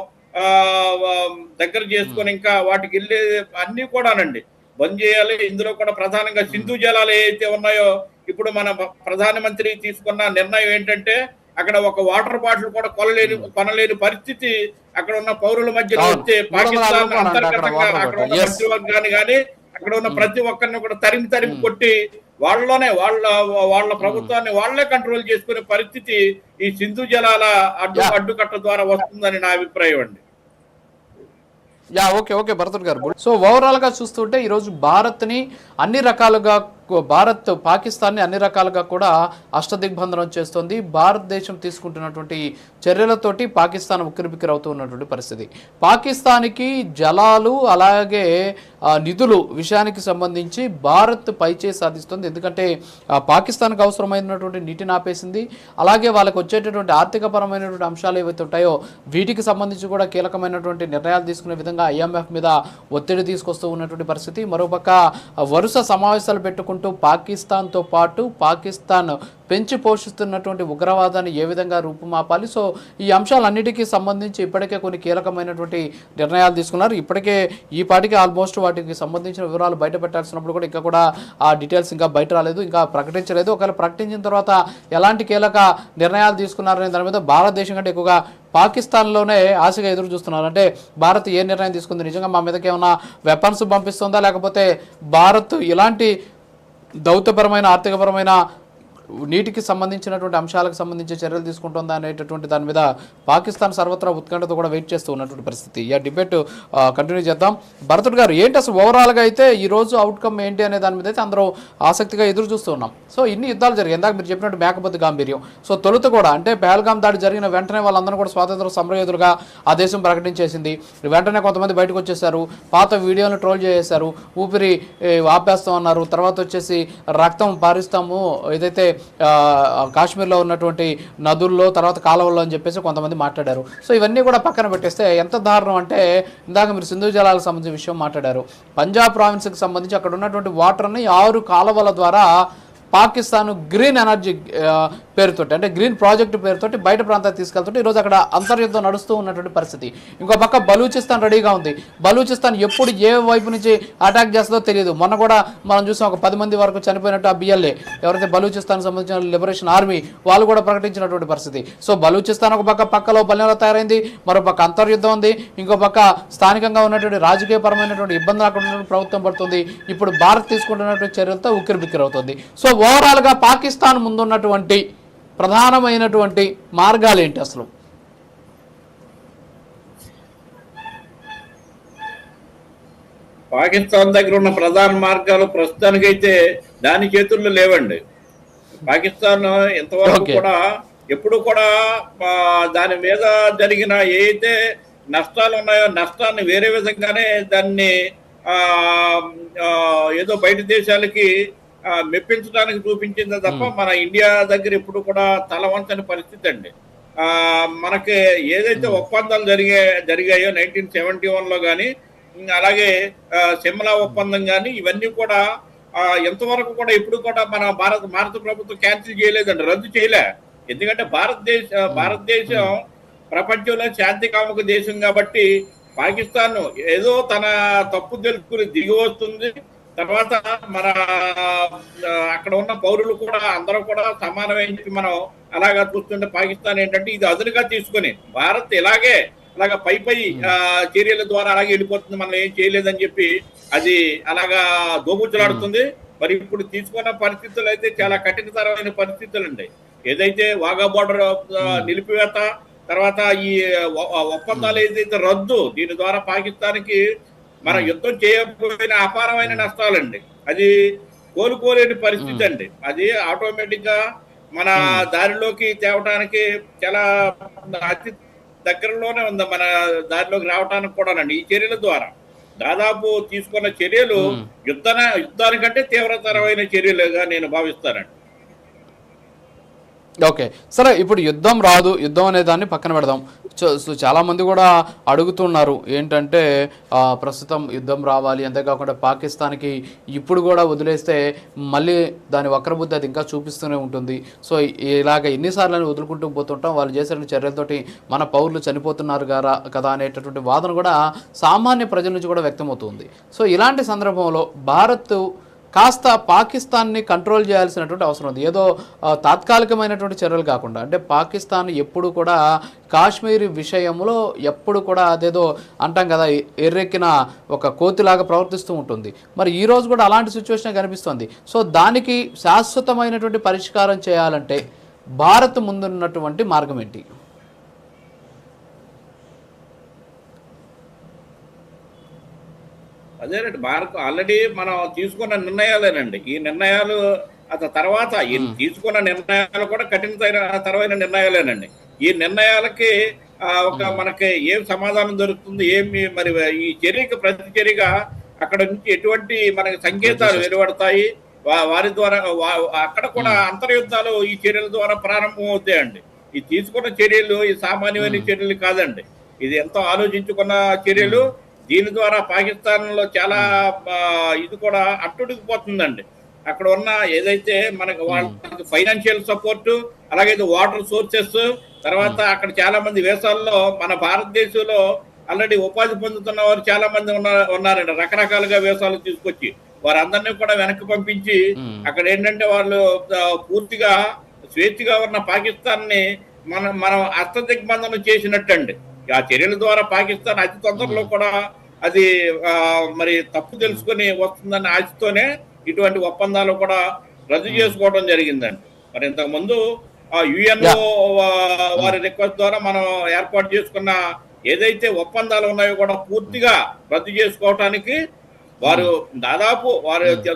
దగ్గర చేసుకొని ఇంకా వాటికి వెళ్ళే అన్ని కూడానండి బంద్ చేయాలి. ఇందులో కూడా ప్రధానంగా సింధు జలాలు ఏవైతే ఉన్నాయో ఇప్పుడు మన ప్రధానమంత్రి తీసుకున్న నిర్ణయం ఏంటంటే అక్కడ ఒక వాటర్ బాటిల్ కూడా కొనలేని పరిస్థితి అక్కడ ఉన్న పౌరుల మధ్యలో వస్తే పాకిస్తాన్ అంతర్గతంగా అక్కడ ఉన్న మంత్రివర్గాన్ని కానీ అక్కడ ఉన్న ప్రతి ఒక్కరిని కూడా తరిమి కొట్టి వాళ్ళ ప్రభుత్వాన్ని వాళ్లే కంట్రోల్ చేసుకునే పరిస్థితి ఈ సింధు జలాల అడ్డుకట్ట ద్వారా వస్తుందని నా అభిప్రాయం అండి. ఓకే భరత్ గారు. సో ఓవరాల్ గా చూస్తుంటే ఈరోజు పాకిస్తాన్ని అన్ని రకాలుగా కూడా అష్టదిగ్బంధనం చేస్తుంది. భారతదేశం తీసుకుంటున్నటువంటి చర్యలతోటి పాకిస్తాన్ ఉక్కిరిబిక్కిరి అవుతూ ఉన్నటువంటి పరిస్థితి. పాకిస్తాన్కి జలాలు అలాగే నిధులు విషయానికి సంబంధించి భారత్ పైచేయి సాధిస్తుంది. ఎందుకంటే పాకిస్తాన్కి అవసరమైనటువంటి నీటిని ఆపేసింది. అలాగే వాళ్ళకి వచ్చేటటువంటి ఆర్థికపరమైనటువంటి అంశాలు ఏవైతే ఉంటాయో వీటికి సంబంధించి కూడా కీలకమైనటువంటి నిర్ణయాలు తీసుకునే విధంగా IMF మీద ఒత్తిడి తీసుకొస్తూ ఉన్నటువంటి పరిస్థితి. మరోపక్క వరుస సమావేశాలు పెట్టుకుంటూ పాకిస్తాన్తో పాటు పాకిస్తాన్ పెంచి పోషిస్తున్నటువంటి ఉగ్రవాదాన్ని ఏ విధంగా రూపుమాపాలి, సో ఈ అంశాలన్నిటికీ సంబంధించి ఇప్పటికే కొన్ని కీలకమైనటువంటి నిర్ణయాలు తీసుకున్నారు. ఇప్పటికే ఈ పాటికి ఆల్మోస్ట్ వాటికి సంబంధించిన వివరాలు బయట పెట్టాల్సినప్పుడు కూడా ఇంకా కూడా ఆ డీటెయిల్స్ ఇంకా బయట రాలేదు, ఇంకా ప్రకటించలేదు. ఒకవేళ ప్రకటించిన తర్వాత ఎలాంటి కీలక నిర్ణయాలు తీసుకున్నారనే దాని మీద భారతదేశం కంటే ఎక్కువగా పాకిస్తాన్లోనే ఆశగా ఎదురు చూస్తున్నారు. అంటే భారత్ ఏ నిర్ణయం తీసుకుంది, నిజంగా మా మీదకి ఏమైనా వెపన్స్ పంపిస్తుందా, లేకపోతే భారత్ ఇలాంటి దౌత్యపరమైన ఆర్థికపరమైన నీటికి సంబంధించినటువంటి అంశాలకు సంబంధించి చర్యలు తీసుకుంటుందా అనేటటువంటి దాని మీద పాకిస్తాన్ సర్వత్రా ఉత్కంఠతో కూడా వెయిట్ చేస్తూ ఉన్నటువంటి పరిస్థితి. ఈ డిబేట్ కంటిన్యూ చేద్దాం. భరత్ గారు, ఏంటి అసలు ఓవరాల్గా అయితే ఈరోజు అవుట్కమ్ ఏంటి అనే దాని మీద అయితే అందరూ ఆసక్తిగా ఎదురు చూస్తూ ఉన్నాం. సో ఇన్ని యుద్ధాలు జరిగాయి, ఇందాక మీరు చెప్పినట్టు మేకపోతు గాంభీర్యం. సో తొలుత కూడా అంటే పహల్గాం దాడి జరిగిన వెంటనే వాళ్ళందరూ కూడా స్వాతంత్ర సమరయోధులుగా ఆ దేశం ప్రకటించేసింది. వెంటనే కొంతమంది బయటకు వచ్చేసారు, పాత వీడియోలను ట్రోల్ చేసేసారు, ఊపిరి ఆపేస్తాం అన్నారు. తర్వాత వచ్చేసి రక్తం పారిస్తాము, ఏదైతే కాశ్మీర్లో ఉన్నటువంటి నదుల్లో తర్వాత కాలువల్లో అని చెప్పేసి కొంతమంది మాట్లాడారు. సో ఇవన్నీ కూడా పక్కన పెట్టేస్తే ఎంత దారుణం అంటే, ఇందాక మీరు సింధు జలాలకు సంబంధించిన విషయం మాట్లాడారు. పంజాబ్ ప్రావిన్స్కి సంబంధించి అక్కడ ఉన్నటువంటి వాటర్ని 6 కాలువల ద్వారా పాకిస్తాన్ గ్రీన్ ఎనర్జీ పేరుతోటి, అంటే గ్రీన్ ప్రాజెక్ట్ పేరుతోటి బయట ప్రాంతానికి తీసుకెళ్తుంటే ఈరోజు అక్కడ అంతర్యుద్ధం నడుస్తూ ఉన్నటువంటి పరిస్థితి. ఇంకో పక్క బలూచిస్తాన్ రెడీగా ఉంది. బలూచిస్తాన్ ఎప్పుడు ఏ వైపు నుంచి అటాక్ చేస్తుందో తెలియదు. మొన్న కూడా మనం చూసాం, ఒక 10 మంది వరకు చనిపోయినట్టు ఆ బిఎల్ఏ ఎవరైతే బలూచిస్తాన్ సంబంధించిన లిబరేషన్ ఆర్మీ వాళ్ళు కూడా ప్రకటించినటువంటి పరిస్థితి. సో బలూచిస్తాన్ ఒక పక్క పక్కలో పల్లెలో తయారైంది, మరో పక్క అంతర్యుద్ధం ఉంది, ఇంకో పక్క స్థానికంగా ఉన్నటువంటి రాజకీయపరమైనటువంటి ఇబ్బందులు అక్కడ ఉన్నటువంటి ప్రభుత్వం పడుతుంది. ఇప్పుడు భారత్ తీసుకుంటున్నటువంటి చర్యలతో ఉక్కిరిబిక్కిరి అవుతుంది. సో ఓవరాల్గా పాకిస్తాన్ ముందున్నటువంటి ప్రధానమైనటువంటి మార్గాలు ఏంటి అసలు? పాకిస్తాన్ దగ్గర ఉన్న ప్రధాన మార్గాలు ప్రస్తుతానికైతే దాని చేతుల్లో లేవండి. పాకిస్తాన్ ఎంతవరకు కూడా ఎప్పుడు కూడా దాని మీద జరిగిన ఏదైతే నష్టాలు ఉన్నాయో నష్టాన్ని వేరే విధంగానే దాన్ని ఏదో బయట దేశాలకి మెప్పించడానికి చూపించింది తప్ప మన ఇండియా దగ్గర ఇప్పుడు కూడా తలవంచని పరిస్థితి అండి. మనకి ఏదైతే ఒప్పందాలు జరిగాయో 1971లో కానీ, అలాగే సిమ్లా ఒప్పందం కానీ, ఇవన్నీ కూడా ఎంతవరకు కూడా ఇప్పుడు కూడా మన భారత ప్రభుత్వం క్యాన్సిల్ చేయలేదండి, రద్దు చేయలే. ఎందుకంటే భారతదేశం ప్రపంచంలో శాంతి కాముక దేశం కాబట్టి పాకిస్తాన్ ఏదో తన తప్పు తెలుసుకుని దిగి వస్తుంది. తర్వాత మన అక్కడ ఉన్న పౌరులు కూడా అందరూ కూడా సమానమైన మనం అలాగా చూస్తుంటే పాకిస్తాన్ ఏంటంటే ఇది అదునుగా తీసుకుని భారత్ అలాగా పై చర్యల ద్వారా అలాగే వెళ్ళిపోతుంది, మనం ఏం చేయలేదని చెప్పి అది అలాగా దోబుచ్చులాడుతుంది. మరి ఇప్పుడు తీసుకున్న పరిస్థితులు అయితే చాలా కఠినతరమైన పరిస్థితులు అండి. ఏదైతే వాఘా బోర్డర్ నిలిపివేత, తర్వాత ఈ ఒప్పందాలు ఏదైతే రద్దు, దీని ద్వారా పాకిస్తాన్కి మన యుద్ధం చేయకపోయిన అపారమైన నష్టాలండి. అది కోలుకోలేని పరిస్థితి అండి. అది ఆటోమేటిక్ గా మన దారిలోకి తేవటానికి చాలా అతి దగ్గరలోనే ఉంది, మన దారిలోకి రావటానికి కూడానండి. ఈ చర్యల ద్వారా దాదాపు తీసుకున్న చర్యలు యుద్ధానికంటే తీవ్రతరమైన చర్యలుగా నేను భావిస్తానండి. ఓకే, సరే, ఇప్పుడు యుద్ధం రాదు, యుద్ధం అనే దాన్ని పక్కన పెడదాం. సో చాలామంది కూడా అడుగుతున్నారు ఏంటంటే ప్రస్తుతం యుద్ధం రావాలి, అంతేకాకుండా పాకిస్తాన్కి ఇప్పుడు కూడా వదిలేస్తే మళ్ళీ దాని వక్రబుద్ధి అది ఇంకా చూపిస్తూనే ఉంటుంది. సో ఇలాగ ఎన్నిసార్లు వదులుకుంటూ పోతుంటాం, వాళ్ళు చేసిన చర్యలతోటి మన పౌరులు చనిపోతున్నారు కదా అనేటటువంటి వాదన కూడా సామాన్య ప్రజల నుంచి కూడా వ్యక్తమవుతుంది. సో ఇలాంటి సందర్భంలో భారత్ కాస్త పాకిస్తాన్ని కంట్రోల్ చేయాల్సినటువంటి అవసరం ఉంది. ఏదో తాత్కాలికమైనటువంటి చర్యలు కాకుండా, అంటే పాకిస్తాన్ ఎప్పుడు కూడా కాశ్మీర్ విషయంలో ఎప్పుడు కూడా అదేదో అంటాం కదా, ఎర్రెక్కిన ఒక కోతిలాగా ప్రవర్తిస్తూ ఉంటుంది. మరి ఈరోజు కూడా అలాంటి సిచ్యువేషన్ కనిపిస్తుంది. సో దానికి శాశ్వతమైనటువంటి పరిష్కారం చేయాలంటే భారత్ ముందున్నటువంటి మార్గం ఏంటి? అదేనండి, భారత్ ఆల్రెడీ మనం తీసుకున్న నిర్ణయాలేనండి. ఈ నిర్ణయాలు తర్వాత తీసుకున్న నిర్ణయాలు కూడా కఠినతరమైన నిర్ణయాలేనండి. ఈ నిర్ణయాలకి మనకి ఏం సమాధానం దొరుకుతుంది, ఏమి మరి ఈ చర్యకి ప్రతి చర్యగా అక్కడ నుంచి ఎటువంటి మనకి సంకేతాలు వెలువడతాయి, వారి ద్వారా అక్కడ కూడా అంతర్యుద్ధాలు ఈ చర్యల ద్వారా ప్రారంభం అవుతాయండి. ఈ తీసుకున్న చర్యలు ఈ సామాన్యమైన చర్యలు కాదండి, ఇది ఎంతో ఆలోచించుకున్న చర్యలు. దీని ద్వారా పాకిస్తాన్ లో చాలా ఇది కూడా అట్టుడికిపోతుందండి. అక్కడ ఉన్న ఏదైతే మనకి వాళ్ళకి ఫైనాన్షియల్ సపోర్ట్, అలాగే వాటర్ సోర్సెస్, తర్వాత అక్కడ చాలా మంది వేసాల్లో మన భారతదేశంలో ఆల్రెడీ ఉపాధి పొందుతున్న వారు చాలా మంది ఉన్నారండి. రకరకాలుగా వేసాలు తీసుకొచ్చి వారందరినీ కూడా వెనక్కి పంపించి అక్కడ ఏంటంటే వాళ్ళు పూర్తిగా స్వేచ్ఛగా ఉన్న పాకిస్తాన్ ని మనం హస్తదిగ్బంధనం చేసినట్టండి. ఆ చర్యల ద్వారా పాకిస్తాన్ అతి తొందరలో కూడా అది మరి తప్పు తెలుసుకుని వస్తుందన్న ఆశతోనే ఇటువంటి ఒప్పందాలు కూడా రద్దు చేసుకోవడం జరిగిందండి. మరి ఇంతకు ముందు యుఎన్ఓ వారి రిక్వెస్ట్ ద్వారా మనం ఏర్పాటు చేసుకున్న ఏదైతే ఒప్పందాలు ఉన్నాయో కూడా పూర్తిగా రద్దు చేసుకోవటానికి వారు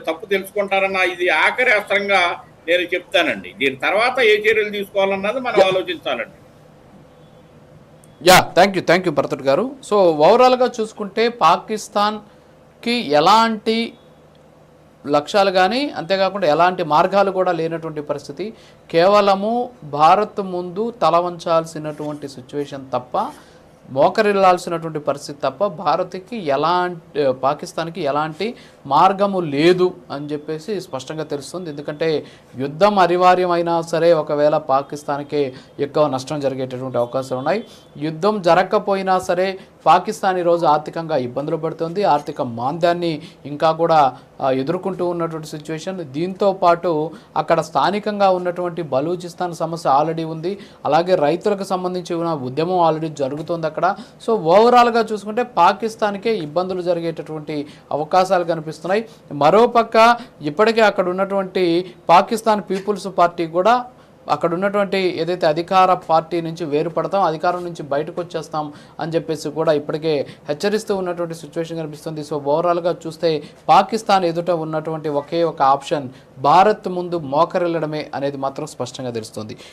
తప్పు తెలుసుకుంటారన్న ఇది ఆఖరి అస్త్రంగా నేను చెప్తానండి. దీని తర్వాత ఏ చర్యలు తీసుకోవాలన్నది మనం ఆలోచించాలండి. థ్యాంక్ యూ భరత్ గారు. సో ఓవరాల్గా చూసుకుంటే పాకిస్తాన్కి ఎలాంటి లక్ష్యాలు కానీ అంతేకాకుండా ఎలాంటి మార్గాలు కూడా లేనటువంటి పరిస్థితి. కేవలము భారత్ ముందు తల వంచాల్సినటువంటి సిచ్యువేషన్ తప్ప, మోకరిల్లాల్సినటువంటి పరిస్థితి తప్ప భారత్కి పాకిస్తాన్కి ఎలాంటి మార్గము లేదు అని చెప్పేసి స్పష్టంగా తెలుస్తుంది. ఎందుకంటే యుద్ధం అనివార్యమైనా సరే ఒకవేళ పాకిస్తాన్కే ఎక్కువ నష్టం జరిగేటటువంటి అవకాశాలు ఉన్నాయి. యుద్ధం జరగకపోయినా సరే పాకిస్తాన్ ఈరోజు ఆర్థికంగా ఇబ్బందులు పడుతుంది, ఆర్థిక మాంద్యాన్ని ఇంకా కూడా ఎదుర్కొంటూ ఉన్నటువంటి సిచ్యువేషన్. దీంతో పాటు అక్కడ స్థానికంగా ఉన్నటువంటి బలూచిస్తాన్ సమస్య ఆల్రెడీ ఉంది, అలాగే రైతులకు సంబంధించిన ఉద్యమం ఆల్రెడీ జరుగుతుంది అక్కడ. సో ఓవరాల్గా చూసుకుంటే పాకిస్తాన్కే ఇబ్బందులు జరిగేటటువంటి అవకాశాలు కనిపిస్తున్నాయి. మరోపక్క ఇప్పటికే అక్కడ ఉన్నటువంటి పాకిస్తాన్ పీపుల్స్ పార్టీ కూడా అక్కడ ఉన్నటువంటి ఏదైతే అధికార పార్టీ నుంచి వేరుపడతాం, అధికారం నుంచి బయటకు వచ్చేస్తాం అని చెప్పేసి కూడా ఇప్పటికే హెచ్చరిస్తూ ఉన్నటువంటి సిచ్యువేషన్ కనిపిస్తుంది. సో ఓవరాల్గా చూస్తే పాకిస్తాన్ ఎదుట ఉన్నటువంటి ఒకే ఒక ఆప్షన్ భారత్ ముందు మోకరిల్లడమే అనేది మాత్రం స్పష్టంగా తెలుస్తుంది.